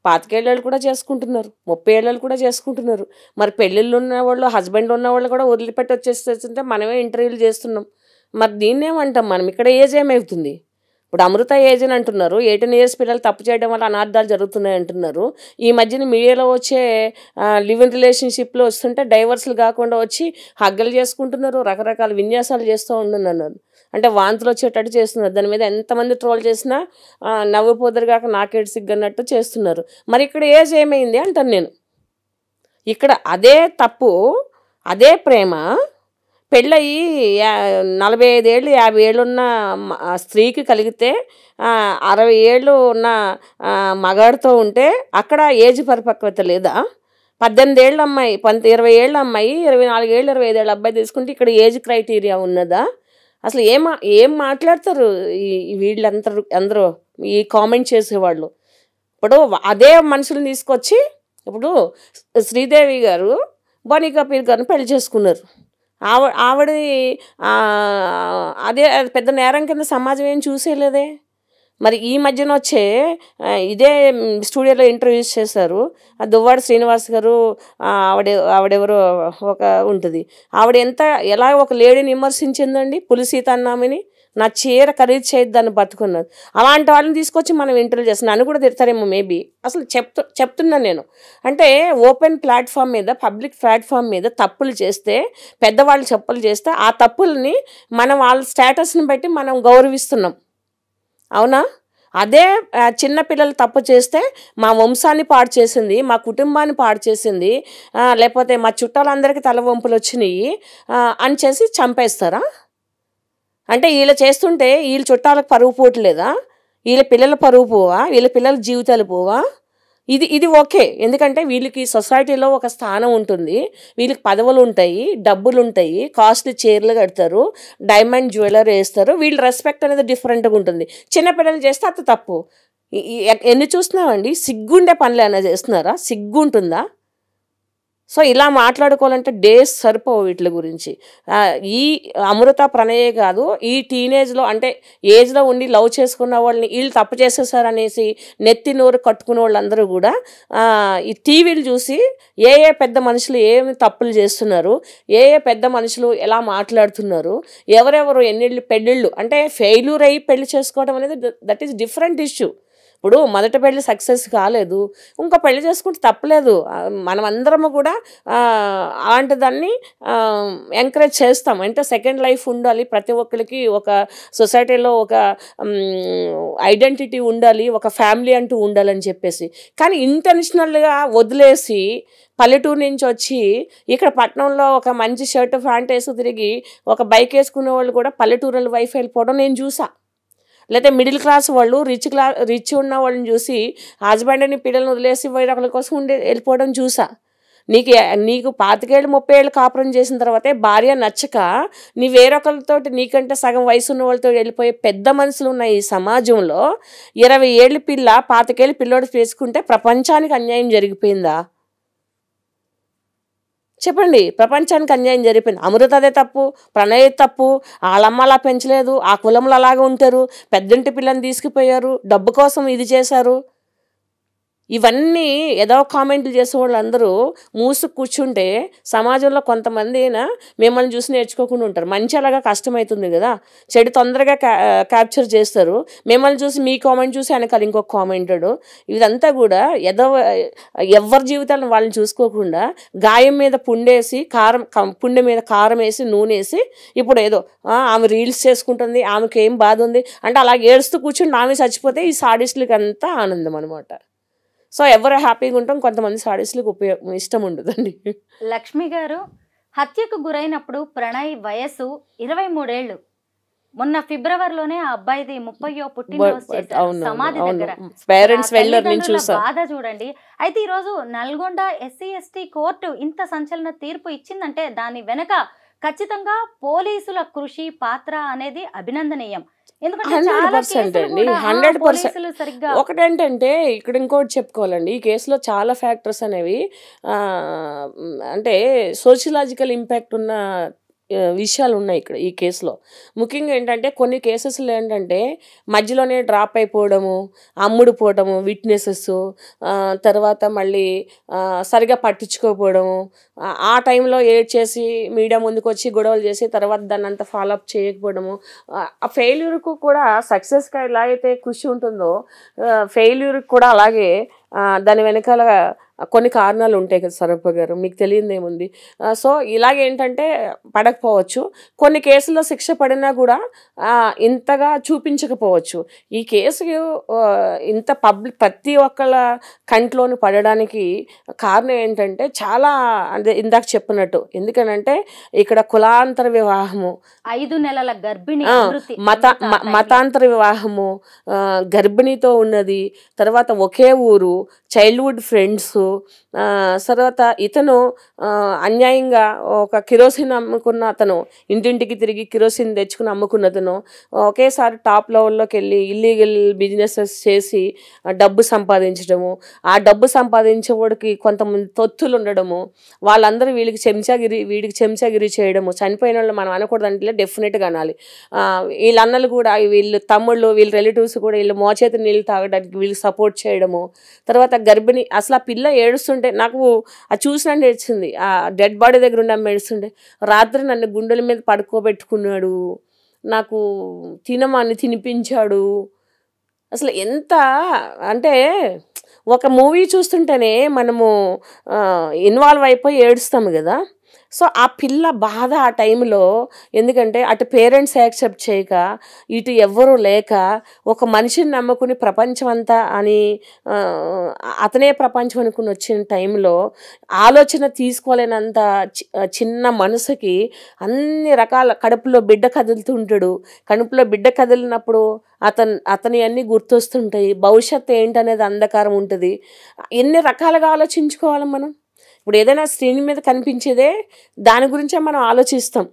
25 ఏళ్ళు కూడా చేసుకుంటున్నారు, 30 ఏళ్ళు కూడా చేసుకుంటున్నారు. మరి పెళ్ళిళ్ళు ఉన్నవాళ్ళు, హస్బెండ్ ఉన్నవాళ్ళు కూడా వదిలిపెట్టి వచ్చేస్తుంటే మనమే ఇంటర్వ్యూలు చేస్తున్నాం. మరి దీన్నేమంటాం మనం? ఇక్కడ ఏజ్ ఏమవుతుంది? ఇప్పుడు అమృత ఏజ్ అని అంటున్నారు, 18 years పిల్లలు తప్పు చేయడం వల్ల అనార్థాలు జరుగుతున్నాయి అంటున్నారు. ఈ మధ్యన మీడియాలో వచ్చే లివ్ ఇన్ రిలేషన్షిప్లో వస్తుంటే డైవర్స్లు కాకుండా వచ్చి హగ్గలు చేసుకుంటున్నారు, రకరకాల విన్యాసాలు చేస్తూ ఉంటున్నారు. అంటే వాంతులు వచ్చేటట్టు చేస్తున్నారు. దాని మీద ఎంతమంది ట్రోల్ చేసినా నవ్వుపోదరు కాక నాకేడు సిగ్గన్నట్టు చేస్తున్నారు. మరి ఇక్కడ ఏజ్ ఏమైంది అంటాను నేను. ఇక్కడ అదే తప్పు, అదే ప్రేమ పెళ్ళయి 45 ఏళ్ళు 50 ఏళ్ళు ఉన్న స్త్రీకి కలిగితే 60 ఏళ్ళు ఉన్న మగాడితో ఉంటే అక్కడ ఏజ్ పరిపక్వత లేదా? 18 ఏళ్ళ అమ్మాయి 20 ఏళ్ళ అమ్మాయి 24 ఏళ్ళు 25 ఏళ్ళ అబ్బాయి తీసుకుంటే ఇక్కడ ఏజ్ క్రైటీరియా ఉన్నదా? అసలు ఏం మాట్లాడతారు అందరూ ఈ కామెంట్ చేసేవాళ్ళు. ఇప్పుడు అదే మనుషులను తీసుకొచ్చి ఇప్పుడు శ్రీదేవి గారు బోనీ కపూర్ గారిని పెళ్లి చేసుకున్నారు. ఆవిడ అదే పెద్ద నేరం కింద సమాజం ఏం చూసేలేదే. మరి ఈ మధ్యన వచ్చే ఇదే స్టూడియోలో ఇంటర్వ్యూస్ చేశారు దువ్వాడ శ్రీనివాస్ గారు. ఆవిడెవరో ఒక ఉంటుంది, ఆవిడ ఎలా ఒక లేడీని విమర్శించిందండి, పులిసీతన్నామని. నా చీర ఖరీదు చేయొద్దు దాన్ని బతుకున్నది. అలాంటి వాళ్ళని తీసుకొచ్చి మనం ఇంటర్వ్యూ చేస్తున్నాం. నన్ను కూడా తిడతారేమో మేబీ. అసలు చెప్తున్నాను నేను. అంటే ఓపెన్ ప్లాట్ఫామ్ మీద, పబ్లిక్ ప్లాట్ఫామ్ మీద తప్పులు చేస్తే, పెద్దవాళ్ళు తప్పులు చేస్తే ఆ తప్పుల్ని మనం వాళ్ళ స్టేటస్ని బట్టి మనం గౌరవిస్తున్నాం. అవునా? అదే చిన్నపిల్లలు తప్పు చేస్తే మా వంశాన్ని పాడు చేసింది, మా కుటుంబాన్ని పాడు చేసింది, లేకపోతే మా చుట్టాలందరికీ తలవంపులు వచ్చినాయి అని చేసి చంపేస్తారా? అంటే వీళ్ళు చేస్తుంటే వీళ్ళ చుట్టాలకు పరువు పోవట్లేదా? వీళ్ళ పిల్లల పరువు పోవా? వీళ్ళ పిల్లల జీవితాలు పోవా? ఇది ఓకే. ఎందుకంటే వీళ్ళకి సొసైటీలో ఒక స్థానం ఉంటుంది, వీళ్ళకి పదవులు ఉంటాయి, డబ్బులు ఉంటాయి, కాస్ట్లీ చీరలు కడతారు, డైమండ్ జ్యువెలరీ వేస్తారు. వీళ్ళ రెస్పెక్ట్ అనేది డిఫరెంట్గా ఉంటుంది. చిన్నపిల్లలు చేస్తే అది తప్పు. ఎన్ని చూస్తున్నామండి? సిగ్గుండే పనులు ఏమైనా చేస్తున్నారా? సిగ్గు ఉంటుందా? సో ఇలా మాట్లాడుకోవాలంటే డేస్ సరిపోవు వీటి గురించి. ఈ అమృత ప్రణయే కాదు, ఈ టీనేజ్లో అంటే ఏజ్లో ఉండి లవ్ చేసుకున్న వాళ్ళని వీళ్ళు తప్పు చేసేసారనేసి నెత్తి నోరు కట్టుకునే వాళ్ళందరూ కూడా ఈ టీవీలు చూసి ఏ పెద్ద మనుషులు ఏమి తప్పులు చేస్తున్నారు, ఏ పెద్ద మనుషులు ఎలా మాట్లాడుతున్నారు, ఎవరెవరు ఎన్నిళ్ళు పెళ్ళిళ్ళు అంటే ఫెయిల్యూర్ అయ్యి పెళ్లి చేసుకోవడం అనేది దట్ ఈస్ డిఫరెంట్ ఇష్యూ. ఇప్పుడు మొదటి పెళ్లి సక్సెస్ కాలేదు, ఇంకో పెళ్లి చేసుకుంటే తప్పలేదు. మనం అందరము కూడా అలాంటి దాన్ని ఎంకరేజ్ చేస్తాం. అంటే సెకండ్ లైఫ్ ఉండాలి, ప్రతి ఒక్కరికి ఒక సొసైటీలో ఒక ఐడెంటిటీ ఉండాలి, ఒక ఫ్యామిలీ అంటూ ఉండాలని చెప్పేసి. కానీ ఇంటెన్షనల్గా వదిలేసి పల్లెటూరు నుంచి వచ్చి ఇక్కడ పట్టణంలో ఒక మంచి షర్ట్ ప్యాంట్ వేసి తిరిగి ఒక బైక్ వేసుకునే వాళ్ళు కూడా పల్లెటూరుల వైఫ్ వెళ్ళిపోవడం నేను చూసా. లేకపోతే మిడిల్ క్లాస్ వాళ్ళు రిచ్ ఉన్న వాళ్ళని చూసి హస్బెండ్ని పిల్లల్ని వదిలేసి వేరొకరి కోసం వెళ్ళిపోవడం చూసా. నీకు 25 ఏళ్ళు 30 ఏళ్ళు కాపురం చేసిన తర్వాతే భార్య నచ్చక నీ వేరొకరితో నీకంటే సగం వయసు ఉన్న వాళ్ళతో వెళ్ళిపోయే పెద్ద మనుషులు ఉన్న ఈ సమాజంలో 20 ఏళ్ళు పిల్ల 25 ఏళ్ళు పిల్లోడు చేసుకుంటే ప్రపంచానికి అన్యాయం జరిగిపోయిందా? చెప్పండి. ప్రపంచానికి అన్యాయం జరిగిపోయింది. అమృతదే తప్పు, ప్రణయ్ తప్పు, వాళ్ళమ్మ అలా పెంచలేదు, ఆ కులంలో అలాగే ఉంటారు, పెద్దంటి పిల్లని తీసుకుపోయారు, డబ్బు కోసం ఇది చేశారు. ఇవన్నీ ఏదో కామెంట్లు చేసే వాళ్ళందరూ మూసు కూర్చుంటే సమాజంలో కొంతమంది మిమ్మల్ని చూసి నేర్చుకోకుండా ఉంటారు. మంచి అలాగా కష్టమవుతుంది కదా, చెడు తొందరగా క్యాప్చర్ చేస్తారు. మిమ్మల్ని చూసి మీ కామెంట్ చూసి వెనకాల ఇంకొక కామెంటాడు. ఇదంతా కూడా ఎవరి జీవితాలను వాళ్ళని చూసుకోకుండా గాయం మీద పుండేసి పుండె మీద కారం వేసి నూనె వేసి ఇప్పుడు ఏదో ఆమె రీల్స్ చేసుకుంటుంది, ఆమెకి ఏం బాధ ఉంది అంటే అలా ఏడుస్తూ కూర్చుని ఆమె చచ్చిపోతే ఈ సాడిస్టులకి అంతా ఆనందం అనమాట. సో ఎవరు హ్యాపీగా ఉంటాం, కొంతమంది సాడిస్టులకు ఇష్టం ఉండదండి. లక్ష్మి గారు, హత్యకు గురైనప్పుడు ప్రణయ్ వయసు 23 ఏళ్ళు. మొన్న ఫిబ్రవరిలోనే ఆ అబ్బాయిది 30వ పుట్టినరోజు చేశారు సమాధి దగ్గర. పేరెంట్స్ వెళ్ళారు, నేను చూసా. బాధ చూడండి. అయితే ఈరోజు నల్గొండ SC/ST కోర్టు ఇంత సంచలన తీర్పు ఇచ్చిందంటే దాని వెనక ఖచ్చితంగా పోలీసుల కృషి పాత్ర అనేది అభినందనీయం. 100% అండి, 100%. ఒకటేంటంటే ఇక్కడ ఇంకోటి చెప్పుకోవాలండి, ఈ కేసులో చాలా ఫ్యాక్టర్స్ అనేవి అంటే సోషలాజికల్ ఇంపాక్ట్ ఉన్న విషయాలు ఉన్నాయి ఇక్కడ ఈ కేసులో. ముఖ్యంగా ఏంటంటే కొన్ని కేసెస్లో ఏంటంటే మధ్యలోనే డ్రాప్ అయిపోవడము, అమ్ముడు పోవడము, విట్నెసెస్, తర్వాత మళ్ళీ సరిగా పట్టించుకోకపోవడము, ఆ టైంలో ఏడ్ చేసి మీడియా ముందుకు వచ్చి గొడవలు చేసి తర్వాత దాన్ని అంతా ఫాలోఅప్ చేయకపోవడము. ఆ ఫెయిల్యూర్కు కూడా సక్సెస్గా ఎలా అయితే కృషి ఉంటుందో ఫెయిల్యూర్కి కూడా అలాగే దాని వెనకాల కొన్ని కారణాలు ఉంటాయి కదా స్వరూప గారు, మీకు తెలియదు ఏముంది. సో ఇలాగేంటంటే పడకపోవచ్చు, కొన్ని కేసుల్లో శిక్ష పడినా కూడా ఇంతగా చూపించకపోవచ్చు. ఈ కేసు ఇంత ప్రతి ఒక్కళ్ళ కంట్లోని పడడానికి కారణం ఏంటంటే చాలా అంటే ఇందాక చెప్పినట్టు, ఎందుకనంటే ఇక్కడ కులాంతర వివాహము, 5 నెలల గర్భిణి, మతాంతర వివాహము, గర్భిణితో ఉన్నది, తర్వాత ఒకే ఊరు, చైల్డ్హుడ్ ఫ్రెండ్స్, తర్వాత ఇతను అన్యాయంగా ఒక కిరోసిన్ అమ్ముకున్న అతను, ఇంటింటికి తిరిగి కిరోసిన్ తెచ్చుకుని అమ్ముకున్న అతను ఒకేసారి టాప్ లెవెల్లోకి వెళ్ళి ఇల్లీగల్ బిజినెసెస్ చేసి డబ్బు సంపాదించడము, ఆ డబ్బు సంపాదించేవాడికి కొంతమంది తొత్తులు ఉండడము, వాళ్ళందరూ వీడికి చెంచాగిరి చేయడము. చనిపోయిన వాళ్ళు మనం అనకూడదంటే డెఫినెట్గా అనాలి. వీళ్ళ అన్నలు కూడా, వీళ్ళు తమ్ముళ్ళు, వీళ్ళ రిలేటివ్స్ కూడా వీళ్ళు మోచేతి నీళ్ళు తాగడానికి వీళ్ళకి సపోర్ట్ చేయడము. తర్వాత గర్భిణి, అసలు ఆ పిల్ల ఏడుస్తుంటే నాకు అది చూసినట్టు ఏడ్చింది. ఆ డెడ్ బాడీ దగ్గర ఉండి అమ్మ ఏడుస్తుంటే, రాత్రి నన్ను గుండెల మీద పడుకోబెట్టుకున్నాడు, నాకు తినమని తినిపించాడు. అసలు ఎంత అంటే ఒక మూవీ చూస్తుంటేనే మనము ఇన్వాల్వ్ అయిపోయి ఏడుస్తాము కదా. సో ఆ పిల్ల బాధ ఆ టైంలో, ఎందుకంటే అటు పేరెంట్స్ యాక్సెప్ట్ చేయక, ఇటు ఎవ్వరూ లేక, ఒక మనిషిని నమ్ముకుని ప్రపంచం అంతా అని అతనే ప్రపంచం అనుకుని వచ్చిన టైంలో ఆలోచన తీసుకోలేనంత చిన్న మనసుకి అన్ని రకాల, కడుపులో బిడ్డ కదులుతుంటాడు, కడుపులో బిడ్డ కదిలినప్పుడు అతని అన్నీ గుర్తొస్తుంటాయి, భవిష్యత్తు ఏంటనేది అంధకారం ఉంటుంది. ఎన్ని రకాలుగా ఆలోచించుకోవాలి మనం. ఇప్పుడు ఏదైనా స్క్రీన్ మీద కనిపించేదే దాని గురించే మనం ఆలోచిస్తాం.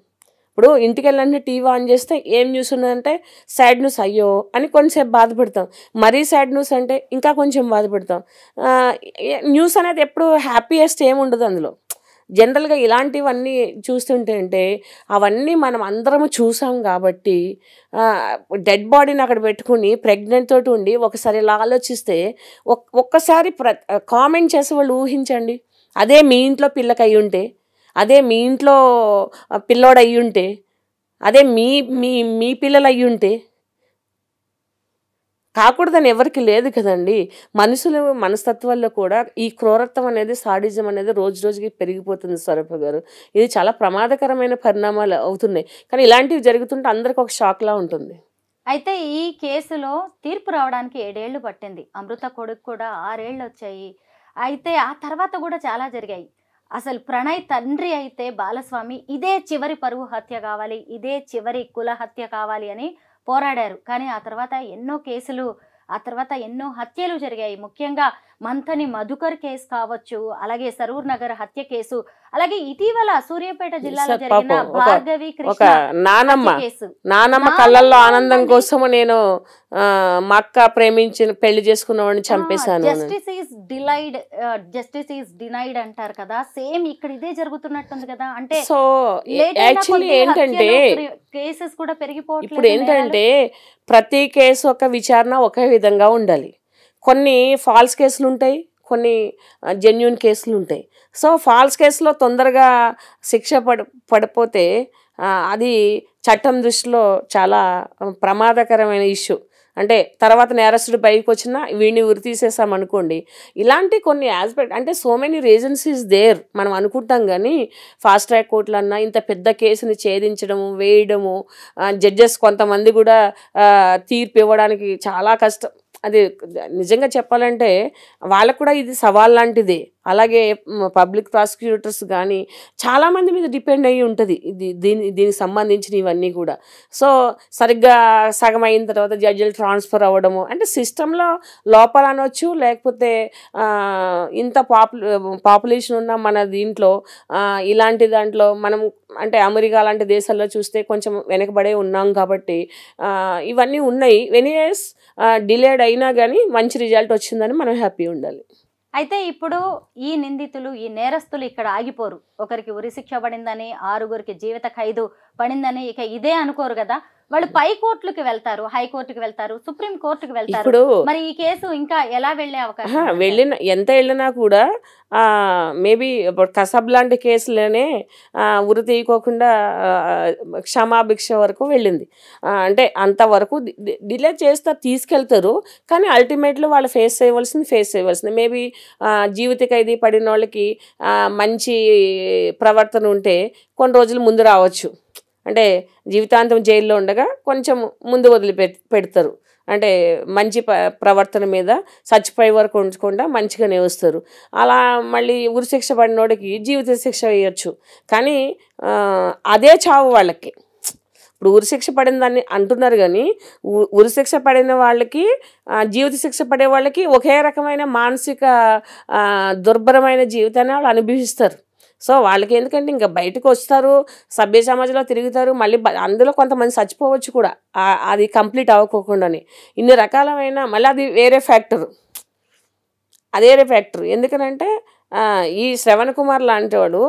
ఇప్పుడు ఇంటికి వెళ్ళంటే టీవీ ఆన్ చేస్తే ఏం న్యూస్ ఉన్నదంటే సాడ్ న్యూస్, అయ్యో అని కొంచెంసేపు బాధపడతాం. మరీ సాడ్ న్యూస్ అంటే ఇంకా కొంచెం బాధపడతాం. న్యూస్ అనేది ఎప్పుడు హ్యాపీయెస్ట్ ఏమి ఉండదు అందులో. జనరల్గా ఇలాంటివన్నీ చూస్తుంటే అంటే అవన్నీ మనం అందరము చూసాం కాబట్టి డెడ్ బాడీని అక్కడ పెట్టుకుని ప్రెగ్నెంట్ తోటి ఉండి ఒకసారి ఇలా ఆలోచిస్తే ఒక్కసారి కామెంట్ చేసే వాళ్ళు ఊహించండి, అదే మీ ఇంట్లో పిల్లకి అయ్యి ఉంటే, అదే మీ ఇంట్లో పిల్లోడు అయ్యి ఉంటే, అదే మీ మీ మీ పిల్లలు అయ్యి ఉంటే కాకూడదని ఎవరికి లేదు కదండి. మనుషుల మనస్తత్వాల్లో కూడా ఈ క్రూరత్వం అనేది, సాడిజం అనేది రోజు రోజుకి పెరిగిపోతుంది స్వరూప గారు. ఇది చాలా ప్రమాదకరమైన పరిణామాలు అవుతున్నాయి. కానీ ఇలాంటివి జరుగుతుంటే అందరికి ఒక షాక్లా ఉంటుంది. అయితే ఈ కేసులో తీర్పు రావడానికి 7 ఏళ్ళు పట్టింది. అమృత కొడుకు కూడా 6 ఏళ్ళు వచ్చాయి. అయితే ఆ తర్వాత కూడా చాలా జరిగాయి. అసలు ప్రణయ్ తండ్రి అయితే బాలస్వామి ఇదే చివరి పరువు హత్య కావాలి, ఇదే చివరి కుల హత్య కావాలి అని పోరాడారు. కానీ ఆ తర్వాత ఎన్నో కేసులు, ఆ తర్వాత ఎన్నో హత్యలు జరిగాయి. ముఖ్యంగా మంథని మధుకర్ కేసు కావచ్చు, అలాగే సరూర్ నగర్ హత్య కేసు, అలాగే ఇటీవల సూర్యాపేట జిల్లాలో జరిగిన భార్గవి కృష్ణ నానమ్మ కళ్ళల్లో ఆనందం కోసం నేను మా అక్క ప్రేమించిన పెళ్లి చేసుకున్నవాడిని చంపేశాను. జస్టిస్ ఈస్ డినైడ్ అంటారు కదా, సేమ్ ఇక్కడ ఇదే జరుగుతున్నట్టుంది కదా. అంటే సో యాక్చువల్లీ ఏంటంటే కేసెస్ కూడా పెరిగిపోవట్లేదు. ఇప్పుడు ఏంటంటే ప్రతి కేసు ఒక విచారణ ఒకే విధంగా ఉండాలి. కొన్ని ఫాల్స్ కేసులు ఉంటాయి, కొన్ని జెన్యూన్ కేసులు ఉంటాయి. సో ఫాల్స్ కేసులో తొందరగా శిక్ష పడిపోతే అది చట్టం దృష్టిలో చాలా ప్రమాదకరమైన ఇష్యూ. అంటే తర్వాత నేరస్తుడు బయటకు వచ్చినా వీడిని ఉరి తీసేసాం అనుకోండి. ఇలాంటి కొన్ని ఆస్పెక్ట్ అంటే so many reasons is there మనం అనుకుంటాం. కానీ ఫాస్ట్ ట్రాక్ కోర్టులన్నా ఇంత పెద్ద కేసుని ఛేదించడము, వేయడము, జడ్జెస్ కొంతమంది కూడా తీర్పు ఇవ్వడానికి చాలా కష్టం. అది నిజంగా చెప్పాలంటే వాళ్ళకు కూడా ఇది సవాల్ లాంటిదే. అలాగే పబ్లిక్ ప్రాసిక్యూటర్స్ కానీ చాలామంది మీద డిపెండ్ అయ్యి ఉంటుంది దీనికి సంబంధించిన ఇవన్నీ కూడా. సో సరిగ్గా సగం అయిన తర్వాత జడ్జిలు ట్రాన్స్ఫర్ అవ్వడము అంటే సిస్టంలో లోపాలు అనవచ్చు. లేకపోతే ఇంత పాపులేషన్ ఉన్న మన దీంట్లో ఇలాంటి దాంట్లో మనం అంటే అమెరికా లాంటి దేశాల్లో చూస్తే కొంచెం వెనకబడే ఉన్నాం కాబట్టి ఇవన్నీ ఉన్నాయి. ఎనీవేస్ డిలేడ్ అయినా కానీ మంచి రిజల్ట్ వచ్చిందని మనం హ్యాపీ ఉండాలి. అయితే ఇప్పుడు ఈ నిందితులు, ఈ నేరస్తులు ఇక్కడ ఆగిపోరు. ఒకరికి ఉరి శిక్ష పడిందని, 6గురికి జీవిత ఖైదు పడిందని ఇక ఇదే అనుకోరు కదా. వాళ్ళు పై కోర్టులకు వెళ్తారు, హైకోర్టుకి వెళ్తారు, సుప్రీం కోర్టుకి వెళ్తారు. మరి ఈ కేసు ఇంకా ఎలా వెళ్లే అవకాశం? ఎంత వెళ్ళినా కూడా మేబీ కసబ్ లాంటి కేసులోనే ఉరి తీయకోకుండా క్షమాభిక్ష వరకు వెళ్ళింది. అంటే అంతవరకు డిలే చేస్తా తీసుకెళ్తారు. కానీ అల్టిమేట్లీ వాళ్ళు ఫేస్ చేయవలసింది మేబీ జీవిత ఖైదీ పడిన వాళ్ళకి మంచి ప్రవర్తన ఉంటే కొన్ని రోజులు ముందు రావచ్చు. అంటే జీవితాంతం జైల్లో ఉండగా కొంచెం ముందు పెడతారు. అంటే మంచి ప్రవర్తన మీద చచ్చిపోయే వరకు ఉంచకుండా మంచిగానే వస్తారు. అలా మళ్ళీ ఉరిశిక్ష పడినోడికి జీవిత శిక్ష వేయచ్చు. కానీ అదే చావు వాళ్ళకి. ఇప్పుడు ఉరిశిక్ష పడిందని అంటున్నారు కానీ ఉరిశిక్ష పడిన వాళ్ళకి, జీవిత శిక్ష పడే వాళ్ళకి ఒకే రకమైన మానసిక దుర్భరమైన జీవితాన్ని వాళ్ళు అనుభవిస్తారు. సో వాళ్ళకి ఎందుకంటే ఇంకా బయటకు వస్తారు, సభ్య సమాజంలో తిరుగుతారు, మళ్ళీ అందులో కొంతమంది చచ్చిపోవచ్చు కూడా అది కంప్లీట్ అవ్వకోకుండానే. ఇన్ని రకాలమైన మళ్ళీ అది వేరే ఫ్యాక్టర్. ఎందుకనంటే ఈ శ్రవణ్ కుమార్ లాంటి వాడు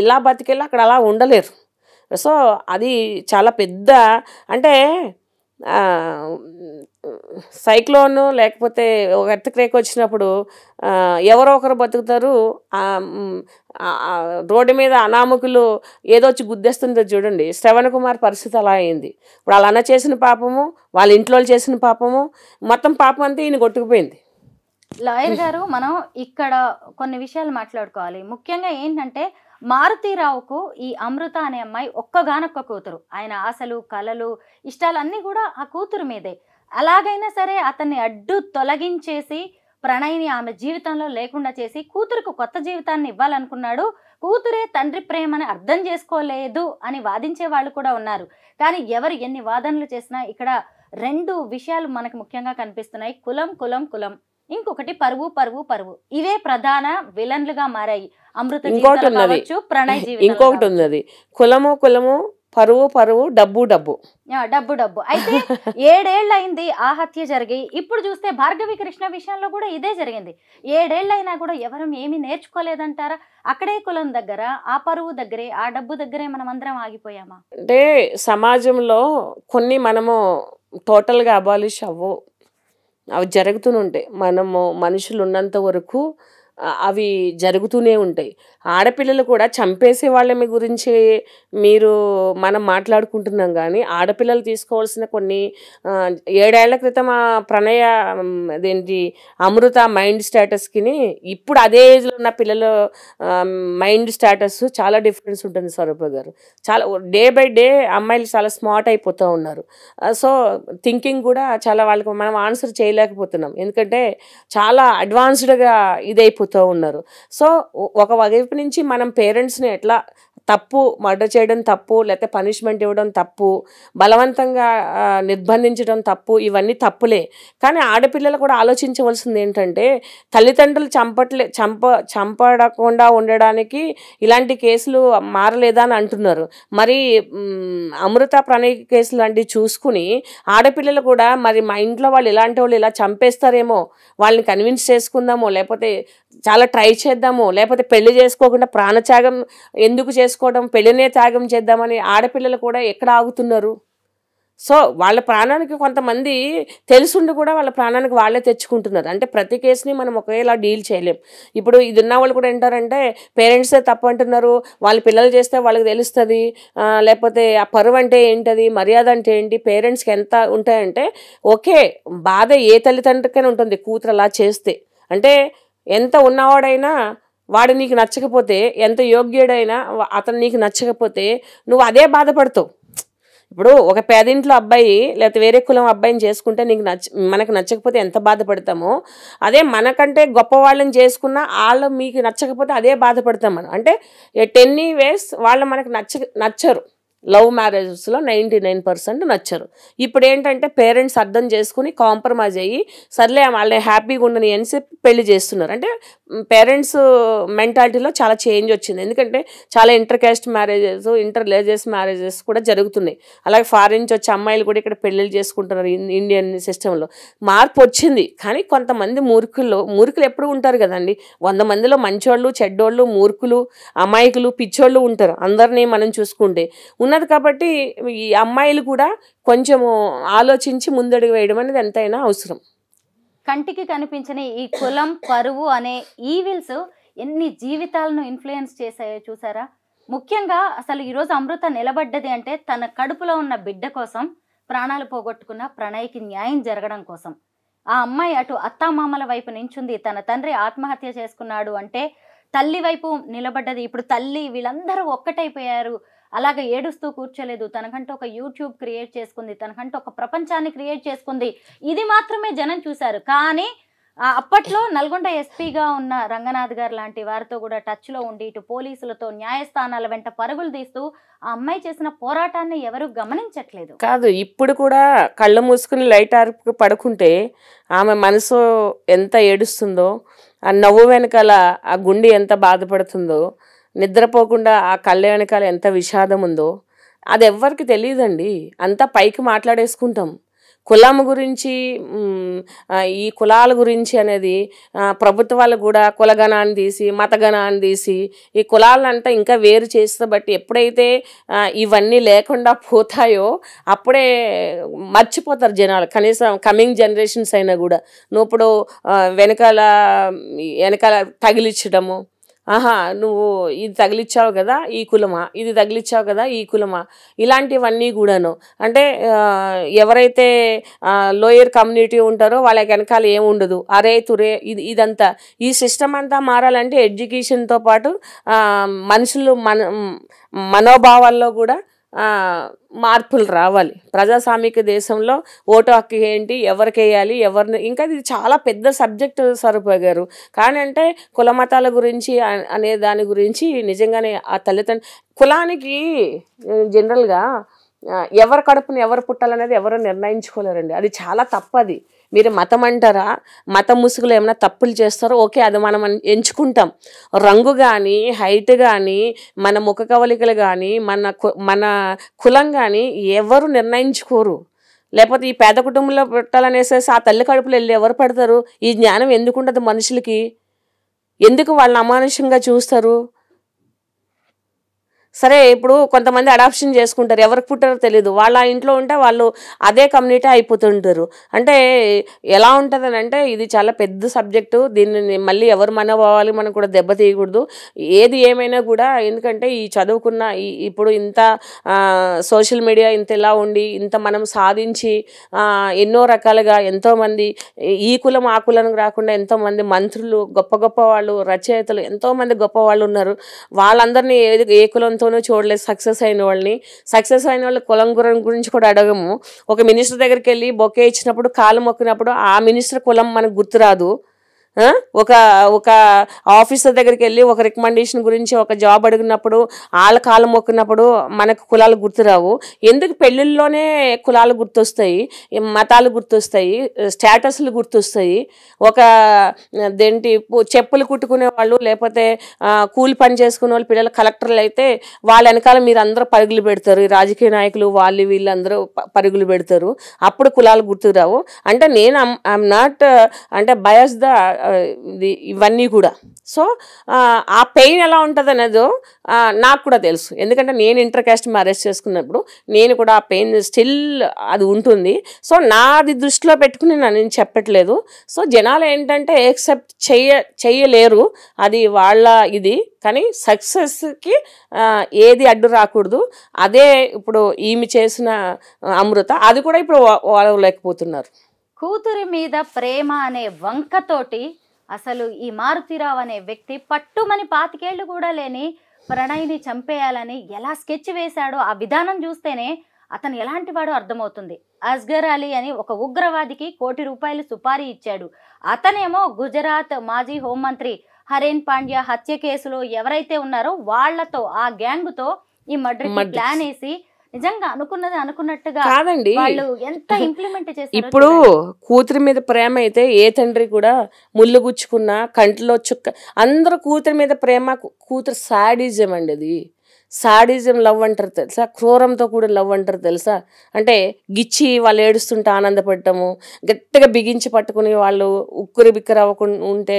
ఇలా బతికెళ్ళి అక్కడ అలా ఉండలేరు. సో అది చాలా పెద్ద అంటే సైక్లోన్ లేకపోతే ఒక ఎర్త్క్వేక్ వచ్చినప్పుడు ఎవరో ఒకరు బతుకుతారు. రోడ్డు మీద అనామకులు ఏదో వచ్చి గుద్దేస్తుంటారు చూడండి. శ్రవణ్ కుమార్ పరిస్థితి అలా అయింది. ఇప్పుడు వాళ్ళ అన్న చేసిన పాపము, వాళ్ళ ఇంట్లో చేసిన పాపము, మొత్తం పాపం అంతా ఈయన కొట్టుకుపోయింది. లాయర్ గారు, మనం ఇక్కడ కొన్ని విషయాలు మాట్లాడుకోవాలి. ముఖ్యంగా ఏంటంటే మారుతీరావుకు ఈ అమృత అనే అమ్మాయి ఒక్కగానొక్క కూతురు. ఆయన ఆశలు, కలలు, ఇష్టాలన్నీ కూడా ఆ కూతురు మీదే. అలాగైనా సరే అతన్ని అడ్డు తొలగించేసి ప్రణయ్ని ఆమె జీవితంలో లేకుండా చేసి కూతురుకు కొత్త జీవితాన్ని ఇవ్వాలనుకున్నాడు. కూతురే తండ్రి ప్రేమని అర్థం చేసుకోలేదు అని వాదించే వాళ్ళు కూడా ఉన్నారు. కానీ ఎవరు ఎన్ని వాదనలు చేసినా ఇక్కడ 2 విషయాలు మనకు ముఖ్యంగా కనిపిస్తున్నాయి. కులం కులం కులం, ఇంకొకటి పరువు పరువు పరువు. ఇవే ప్రధాన విలన్లుగా మారాయి అమృత జీవితంలో కావచ్చు, ప్రణయ్ జీవితంలో. ఇంకొకటి ఉన్నది, కులము కులము, పరువు పరువు, డబ్బు డబ్బు, డబ్బు డబ్బు. అయితే 7 ఏళ్ళు అయింది ఆ హత్య జరిగి. ఇప్పుడు చూస్తే భార్గవి కృష్ణ విషయంలో కూడా ఇదే జరిగింది. 7 ఏళ్ళు అయినా కూడా ఎవరు ఏమీ నేర్చుకోలేదంటారా? అక్కడే కులం దగ్గర, ఆ పరువు దగ్గరే, ఆ డబ్బు దగ్గరే మనం అందరం ఆగిపోయామా? అంటే సమాజంలో కొన్ని మనము టోటల్గా అబాలిష్ అవ్వవు, అవి జరుగుతూనే ఉంటాయి. మనము మనుషులు ఉన్నంత వరకు అవి జరుగుతూనే ఉంటాయి. ఆడపిల్లలు కూడా చంపేసే వాళ్ళ గురించి మనం మాట్లాడుకుంటున్నాం కానీ ఆడపిల్లలు తీసుకోవాల్సిన కొన్ని 7 ఏళ్ల క్రితం ప్రణయ అదేంటి అమృత మైండ్ స్టేటస్కి ఇప్పుడు అదే ఏజ్లో ఉన్న పిల్లల మైండ్ స్టేటస్ చాలా డిఫరెన్స్ ఉంటుంది స్వరూప గారు. చాలా డే బై డే అమ్మాయిలు చాలా స్మార్ట్ అయిపోతూ ఉన్నారు. సో థింకింగ్ కూడా చాలా వాళ్ళకి మనం ఆన్సర్ చేయలేకపోతున్నాం, ఎందుకంటే చాలా అడ్వాన్స్డ్గా ఇదైపోతూ ఉన్నారు. సో ఒక వైపు నుంచి మనం పేరెంట్స్ని ఎట్లా తప్పు మర్డర్ చేయడం తప్పు, లేకపోతే పనిష్మెంట్ ఇవ్వడం తప్పు, బలవంతంగా నిర్బంధించడం తప్పు, ఇవన్నీ తప్పులే. కానీ ఆడపిల్లలు కూడా ఆలోచించవలసింది ఏంటంటే తల్లిదండ్రులు చంపడకుండా ఉండడానికి ఇలాంటి కేసులు మారలేదా అని అంటున్నారు. మరి అమృత ప్రణయ్ కేసులు లాంటివి చూసుకుని ఆడపిల్లలు కూడా మరి మా ఇంట్లో వాళ్ళు ఇలాంటి వాళ్ళు ఇలా చంపేస్తారేమో, వాళ్ళని కన్విన్స్ చేసుకుందామో, లేకపోతే చాలా ట్రై చేద్దాము, లేకపోతే పెళ్లి చేసుకోకుండా ప్రాణత్యాగం ఎందుకు చేసుకోవడం, పెళ్లినే త్యాగం చేద్దామని ఆడపిల్లలు కూడా ఎక్కడ ఆగుతున్నారు? సో వాళ్ళ ప్రాణానికి కొంతమంది తెలుసుండి కూడా వాళ్ళ ప్రాణానికి వాళ్ళే తెచ్చుకుంటున్నారు. అంటే ప్రతి కేసుని మనం ఒకేలా డీల్ చేయలేం. ఇప్పుడు ఇది ఉన్న వాళ్ళు కూడా ఏంటారంటే పేరెంట్సే తప్పు అంటున్నారు, వాళ్ళ పిల్లలు చేస్తే వాళ్ళకి తెలుస్తుంది, లేకపోతే ఆ పరువు అంటే ఏంటది, మర్యాద అంటే ఏంటి, పేరెంట్స్కి ఎంత ఉంటాయంటే ఓకే బాధ ఏ తల్లిదండ్రికైనా ఉంటుంది కూతురు అలా చేస్తే. అంటే ఎంత ఉన్నవాడైనా వాడు నీకు నచ్చకపోతే, ఎంత యోగ్యుడైనా అతను నీకు నచ్చకపోతే నువ్వు అదే బాధపడతావు. ఇప్పుడు ఒక పేదింట్లో అబ్బాయి లేకపోతే వేరే కులం అబ్బాయిని చేసుకుంటే మనకు నచ్చకపోతే ఎంత బాధపడతామో, అదే మనకంటే గొప్ప వాళ్ళని చేసుకున్నా వాళ్ళు మీకు నచ్చకపోతే అదే బాధపడతాం మనం. అంటే 10 ways వాళ్ళు మనకు నచ్చరు. లవ్ మ్యారేజెస్లో 99% నచ్చరు. ఇప్పుడు ఏంటంటే పేరెంట్స్ అర్థం చేసుకుని కాంప్రమైజ్ అయ్యి సర్లే వాళ్ళని హ్యాపీగా ఉండని అని చెప్పి పెళ్లి చేస్తున్నారు. అంటే పేరెంట్స్ మెంటాలిటీలో చాలా చేంజ్ వచ్చింది. ఎందుకంటే చాలా inter caste marriages, inter religious marriages కూడా జరుగుతున్నాయి. అలాగే ఫారిన్ నుంచి వచ్చే అమ్మాయిలు కూడా ఇక్కడ పెళ్ళిళ్ళు చేసుకుంటున్నారు. ఇండియన్ సిస్టంలో మార్పు వచ్చింది. కానీ కొంతమంది మూర్ఖులు ఎప్పుడు ఉంటారు కదండి. 100 మందిలో మంచోళ్ళు, చెడ్డోళ్ళు, మూర్ఖులు, అమాయకులు, పిచ్చోళ్ళు ఉంటారు. అందరినీ మనం చూసుకుంటే ఉన్నది. కాబట్టి ఈ అమ్మాయిలు కూడా కొంచెము ఆలోచించి ముందడుగు వేయడం అనేది ఎంతైనా అవసరం. కంటికి కనిపించని ఈ కులం, పరువు అనే ఈవిల్స్ ఎన్ని జీవితాలను ఇన్ఫ్లుయెన్స్ చేశాయో చూసారా. ముఖ్యంగా అసలు ఈరోజు అమృత నిలబడ్డది అంటే తన కడుపులో ఉన్న బిడ్డ కోసం, ప్రాణాలు పోగొట్టుకున్న ప్రణయ్కి న్యాయం జరగడం కోసం. ఆ అమ్మాయి అటు అత్తామామల వైపు నించుంది, తన తండ్రి ఆత్మహత్య చేసుకున్నాడు అంటే తల్లి వైపు నిలబడ్డది. ఇప్పుడు తల్లి వీళ్ళందరూ ఒక్కటైపోయారు. అలాగే ఏడుస్తూ కూర్చోలేదు, తనకంటూ ఒక యూట్యూబ్ క్రియేట్ చేసుకుంది, తనకంటూ ఒక ప్రపంచాన్ని క్రియేట్ చేసుకుంది. ఇది మాత్రమే జనం చూశారు. కానీ అప్పట్లో నల్గొండ ఎస్పీగా ఉన్న రంగనాథ్ గారు లాంటి వారితో కూడా టచ్లో ఉండి ఇటు పోలీసులతో న్యాయస్థానాల వెంట పరుగులు తీస్తూ ఆ అమ్మాయి చేసిన పోరాటాన్ని ఎవరు గమనించట్లేదు. కాదు, ఇప్పుడు కూడా కళ్ళు మూసుకుని లైట్ ఆర్పు పడుకుంటే ఆమె మనసు ఎంత ఏడుస్తుందో, ఆ నవ్వు వెనకాల ఆ గుండె ఎంత బాధపడుతుందో, నిద్రపోకుండా ఆ కళ్ళ వెనకాల ఎంత విషాదం ఉందో అది ఎవ్వరికి తెలియదండి. అంతా పైకి మాట్లాడేసుకుంటాం. కులం గురించి, ఈ కులాల గురించి అనేది ప్రభుత్వాలు కూడా కులగణాన్ని తీసి మతగణాన్ని తీసి ఈ కులాలంతా ఇంకా వేరు చేస్తే బట్టి ఎప్పుడైతే ఇవన్నీ లేకుండా పోతాయో అప్పుడే మర్చిపోతారు జనాలు. కనీసం కమింగ్ జనరేషన్స్ అయినా కూడా నువ్వు ఇప్పుడు వెనకాల తగిలిచ్చడము, నువ్వు ఇది తగిలిచ్చావు కదా ఈ కులమా, ఇది తగిలిచ్చావు కదా ఈ కులమా, ఇలాంటివన్నీ కూడాను. అంటే ఎవరైతే లోయర్ కమ్యూనిటీ ఉంటారో వాళ్ళకి వెనకాల ఏముండదు, అరే తురే ఇదంతా. ఈ సిస్టమ్ అంతా మారాలంటే ఎడ్యుకేషన్తో పాటు మనుషులు మనోభావాల్లో కూడా మార్పులు రావాలి. ప్రజాస్వామిక దేశంలో ఓటు హక్కు ఏంటి, ఎవరికి వేయాలి, ఎవరిని, ఇంకా ఇది చాలా పెద్ద సబ్జెక్ట్ స్వరూప గారు. కానీ అంటే కుల మతాల గురించి అనే దాని గురించి నిజంగానే ఆ కులానికి జనరల్గా ఎవరి కడుపుని ఎవరు పుట్టాలనేది ఎవరు నిర్ణయించుకోలేరండి. అది చాలా తప్పది. మీరు మతం అంటారా, మతం ముసుగులో ఏమైనా తప్పులు చేస్తారో ఓకే, అది మనం ఎంచుకుంటాం. రంగు కానీ, హైట్ కానీ, మన ముఖ కవలికలు కానీ, మన కులం కానీ ఎవరు నిర్ణయించుకోరు. లేకపోతే ఈ పేద కుటుంబంలో పెట్టాలనేసేసి ఆ తల్లి కడుపులో వెళ్ళి ఎవరు పడతారు? ఈ జ్ఞానం ఎందుకు ఉండదు మనుషులకి? ఎందుకు వాళ్ళని అమానుషంగా చూస్తారు? సరే ఇప్పుడు కొంతమంది అడాప్షన్ చేసుకుంటారు, ఎవరికి పుట్టారో తెలియదు, వాళ్ళ ఇంట్లో ఉంటే వాళ్ళు అదే కమ్యూనిటీ అయిపోతుంటారు. అంటే ఎలా ఉంటుందని అంటే ఇది చాలా పెద్ద సబ్జెక్టు, దీన్ని మళ్ళీ ఎవరు మనోభావాలు మనం కూడా దెబ్బతీయకూడదు. ఏది ఏమైనా కూడా ఎందుకంటే ఈ చదువుకున్న ఇప్పుడు ఇంత సోషల్ మీడియా ఇంత ఇలా ఉండి ఇంత మనం సాధించి ఎన్నో రకాలుగా ఎంతోమంది ఈ కులం ఆ కులం రాకుండా ఎంతోమంది మంత్రులు గొప్ప గొప్ప వాళ్ళు రచయితలు ఎంతోమంది గొప్ప వాళ్ళు ఉన్నారు. వాళ్ళందరినీ ఏ కులంతోనూ చూడలేదు సక్సెస్ అయిన వాళ్ళని. సక్సెస్ అయిన వాళ్ళు కులం గురించి కూడా అడగము. ఒక మినిస్టర్ దగ్గరికి వెళ్ళి బొకే ఇచ్చినప్పుడు కాలు మొక్కినప్పుడు ఆ మినిస్టర్ కులం మనకు గుర్తురాదు. ఒక ఒక ఆఫీసర్ దగ్గరికి వెళ్ళి ఒక రికమెండేషన్ గురించి ఒక జాబ్ అడిగినప్పుడు వాళ్ళ కాలం మొక్కినప్పుడు మనకు కులాలు గుర్తురావు. ఎందుకు పెళ్ళిళ్ళలోనే కులాలు గుర్తొస్తాయి, మతాలు గుర్తొస్తాయి, స్టేటస్లు గుర్తొస్తాయి. ఒక దేంటి చెప్పులు కుట్టుకునే వాళ్ళు లేకపోతే కూలి పని చేసుకునే వాళ్ళు పిల్లలు కలెక్టర్లు అయితే వాళ్ళ వెనకాల మీరు అందరూ పరుగులు పెడతారు. ఈ రాజకీయ నాయకులు వాళ్ళు వీళ్ళందరూ పరుగులు పెడతారు. అప్పుడు కులాలు గుర్తురావు. అంటే నేను ఐఎమ్ నాట్ అంటే బయాస్ ద ఇవన్నీ కూడా. సో ఆ పెయిన్ ఎలా ఉంటుంది అనేది నాకు కూడా తెలుసు. ఎందుకంటే నేను ఇంటర్ కాస్ట్ మ్యారేజ్ చేసుకున్నప్పుడు నేను కూడా ఆ పెయిన్ స్టిల్ అది ఉంటుంది. సో నాది దృష్టిలో పెట్టుకుని నేను చెప్పట్లేదు. సో జనాలు ఏంటంటే యాక్సెప్ట్ చేయలేరు, అది వాళ్ళ ఇది. కానీ సక్సెస్కి ఏది అడ్డు రాకూడదు. అదే ఇప్పుడు ఈమె చేసిన అమృత, అది కూడా ఇప్పుడు వాళ్ళు లేకపోతున్నారు. కూతురి మీద ప్రేమ అనే వంకతోటి అసలు ఈ మారుతిరావు అనే వ్యక్తి పట్టుమని 25 ఏళ్ళు కూడా లేని ప్రణయ్ని చంపేయాలని ఎలా స్కెచ్ వేశాడో ఆ విధానం చూస్తేనే అతను ఎలాంటి వాడో అర్థమవుతుంది. అస్గర్ అలీ అని ఒక ఉగ్రవాదికి ₹1 కోటి సుపారీ ఇచ్చాడు. అతనేమో గుజరాత్ మాజీ హోంమంత్రి హరేన్ పాండ్యా హత్య కేసులో ఎవరైతే ఉన్నారో వాళ్లతో ఆ గ్యాంగుతో ఈ మర్డర్ ప్లాన్ వేసి నిజంగా అనుకున్నది అనుకున్నట్టుగా కాదండి వాళ్ళు ఎంత ఇంప్లిమెంట్ చేశారు. ఇప్పుడు కూతురి మీద ప్రేమ అయితే ఏ తండ్రి కూడా ముళ్ళు గుచ్చుకున్నా కంటిలో చుక్క, అందరూ కూతురి మీద ప్రేమ, కూతురు సాడిజం అండి. అది సాడిజం లవ్ అంటారు తెలుసా, క్రూరంతో కూడా లవ్ అంటారు తెలుసా. అంటే గిచ్చి వాళ్ళు ఏడుస్తుంటే ఆనందపడటము, గట్టిగా బిగించి పట్టుకుని వాళ్ళు ఉక్కురి బిక్కరు అవ్వకుండా ఉంటే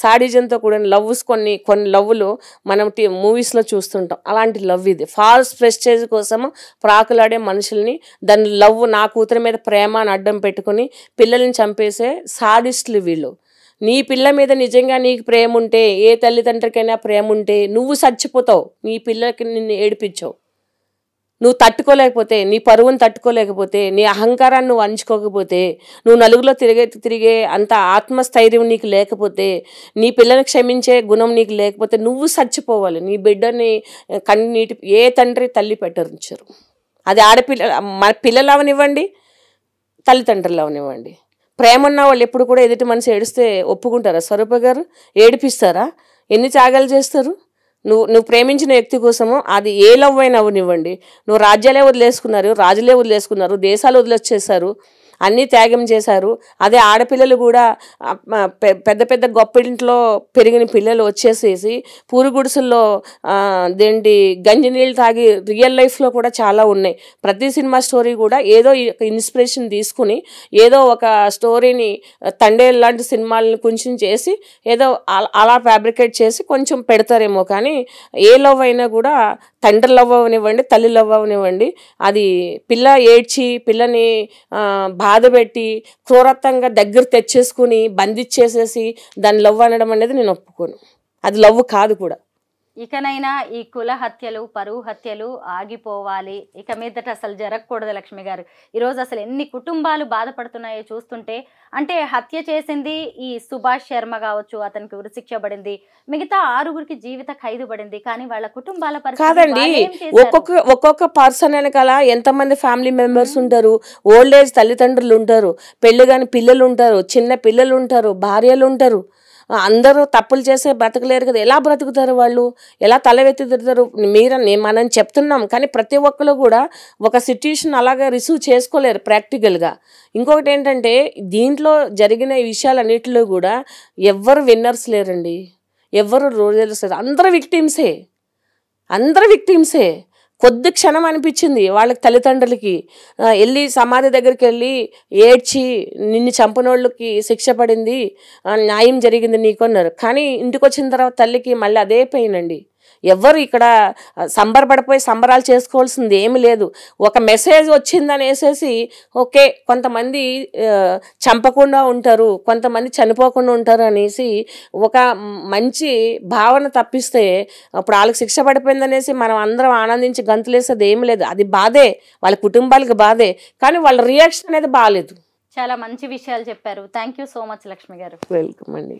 సాడిజంతో కూడా లవ్స్ కొన్ని లవ్లు మనం మూవీస్లో చూస్తుంటాం. అలాంటి లవ్ ఇది. ఫాల్స్ ప్రెస్టేజ్ కోసము ప్రాకులాడే మనుషుల్ని దాని లవ్ నా కూతురి మీద ప్రేమ అని అడ్డం పెట్టుకుని పిల్లల్ని చంపేసే సాడిస్టులు వీళ్ళు. నీ పిల్ల మీద నిజంగా నీకు ప్రేమ ఉంటే, ఏ తల్లిదండ్రికైనా ప్రేమ ఉంటే నువ్వు చచ్చిపోతావు. నీ పిల్లకి నిన్ను ఏడిపించావు, నువ్వు తట్టుకోలేకపోతే, నీ పరువును తట్టుకోలేకపోతే, నీ అహంకారాన్ని నువ్వు అంచుకోకపోతే, నువ్వు నలుగులో తిరిగే అంత ఆత్మస్థైర్యం నీకు లేకపోతే, నీ పిల్లని క్షమించే గుణం నీకు లేకపోతే నువ్వు చచ్చిపోవాలి. నీ బిడ్డని కన్నీటి ఏ తండ్రి తల్లి పెట్టరించారు. అది ఆడపిల్ల మన పిల్లలు అవనివ్వండి, తల్లిదండ్రులు అవనివ్వండి. ప్రేమ ఉన్న వాళ్ళు ఎప్పుడు కూడా ఎదుటి మనిషి ఏడిస్తే ఒప్పుకుంటారా? స్వరూప గారు ఏడిపిస్తారా? ఎన్ని త్యాగాలు చేస్తారు? నువ్వు ప్రేమించిన వ్యక్తి కోసము అది ఏ లవ్ అయినా అవనివ్వండి. నువ్వు రాజ్యాలే వదిలేసుకున్నారు, రాజులే వదిలేసుకున్నారు, దేశాలు వదిలేసేసారు, అన్నీ త్యాగం చేశారు. అదే ఆడపిల్లలు కూడా పెద్ద పెద్ద గొప్ప ఇంట్లో పెరిగిన పిల్లలు వచ్చేసేసి పూరుగుడుసుల్లో గంజి నీళ్ళు తాగి రియల్ లైఫ్లో కూడా చాలా ఉన్నాయి. ప్రతి సినిమా స్టోరీ కూడా ఏదో ఇన్స్పిరేషన్ తీసుకుని ఏదో ఒక స్టోరీని తండేలు లాంటి సినిమాలను కొంచెం చేసి ఏదో అలా ఫ్యాబ్రికేట్ చేసి కొంచెం పెడతారేమో. కానీ ఏ లవ్ అయినా కూడా తండ్రి లవ్ అవనివ్వండి, తల్లి లవ్ అవనివ్వండి, అది పిల్ల ఏడ్చి పిల్లని బాధ పెట్టి క్రూరత్వంగా దగ్గర తెచ్చేసుకుని బంధించేసేసి దాన్ని లవ్ అనడం అనేది నేను ఒప్పుకోను. అది లవ్ కాదు కూడా. ఇకనైనా ఈ కుల హత్యలు, పరువు హత్యలు ఆగిపోవాలి. ఇక మీదట అసలు జరగకూడదు. లక్ష్మి గారు, ఈరోజు అసలు ఎన్ని కుటుంబాలు బాధపడుతున్నాయో చూస్తుంటే, అంటే హత్య చేసింది ఈ సుభాష్ శర్మ కావచ్చు, అతనికి ఉరిశిక్ష పడింది, మిగతా 6గురికి జీవిత ఖైదు పడింది. కానీ వాళ్ళ కుటుంబాల పరిస్థితి కాదండి. ఒక్కొక్క పర్సన్ వెనకాల ఎంతమంది ఫ్యామిలీ మెంబర్స్ ఉంటారు. ఓల్డ్ ఏజ్ తల్లిదండ్రులు ఉంటారు, పెళ్లి కాని పిల్లలు ఉంటారు, చిన్న పిల్లలు ఉంటారు, భార్యలు ఉంటారు. అందరూ తప్పులు చేసే బ్రతకలేరు కదా. ఎలా బ్రతుకుతారు వాళ్ళు? ఎలా తలవెత్తి తిరుగుతారు? మనం చెప్తున్నాం కానీ ప్రతి ఒక్కరు కూడా ఒక సిచ్యుయేషన్ అలాగే రిసీవ్ చేసుకోలేరు ప్రాక్టికల్గా. ఇంకొకటి ఏంటంటే దీంట్లో జరిగిన ఈ విషయాలన్నిటిలో కూడా ఎవ్వరు విన్నర్స్ లేరండి, ఎవ్వరు రోజులు లేరు. అందరు విక్టిమ్సే. కొద్ది క్షణం అనిపించింది వాళ్ళకి, తల్లిదండ్రులకి వెళ్ళి సమాధి దగ్గరికి వెళ్ళి ఏడ్చి నిన్ను చంపినోళ్ళకి శిక్ష పడింది, న్యాయం జరిగింది నీకు అన్నారు. కానీ ఇంటికి వచ్చిన తర్వాత తల్లికి మళ్ళీ అదే పెయిన్ అండి. ఎవ్వరు ఇక్కడ సంబరపడిపోయి సంబరాలు చేసుకోవాల్సింది ఏమి లేదు. ఒక మెసేజ్ వచ్చిందనేసేసి ఓకే కొంతమంది చంపకుండా ఉంటారు, కొంతమంది చనిపోకుండా ఉంటారు అనేసి ఒక మంచి భావన తప్పిస్తే అప్పుడు వాళ్ళకి శిక్ష పడిపోయిందనేసి మనం అందరం ఆనందించి గంతులేసేది ఏమి లేదు. అది బాధే, వాళ్ళ కుటుంబాలకు బాధే, కానీ వాళ్ళ రియాక్షన్ అనేది బాగాలేదు. చాలా మంచి విషయాలు చెప్పారు. Thank you so much Lakshmi గారు. వెల్కమ్ అండి.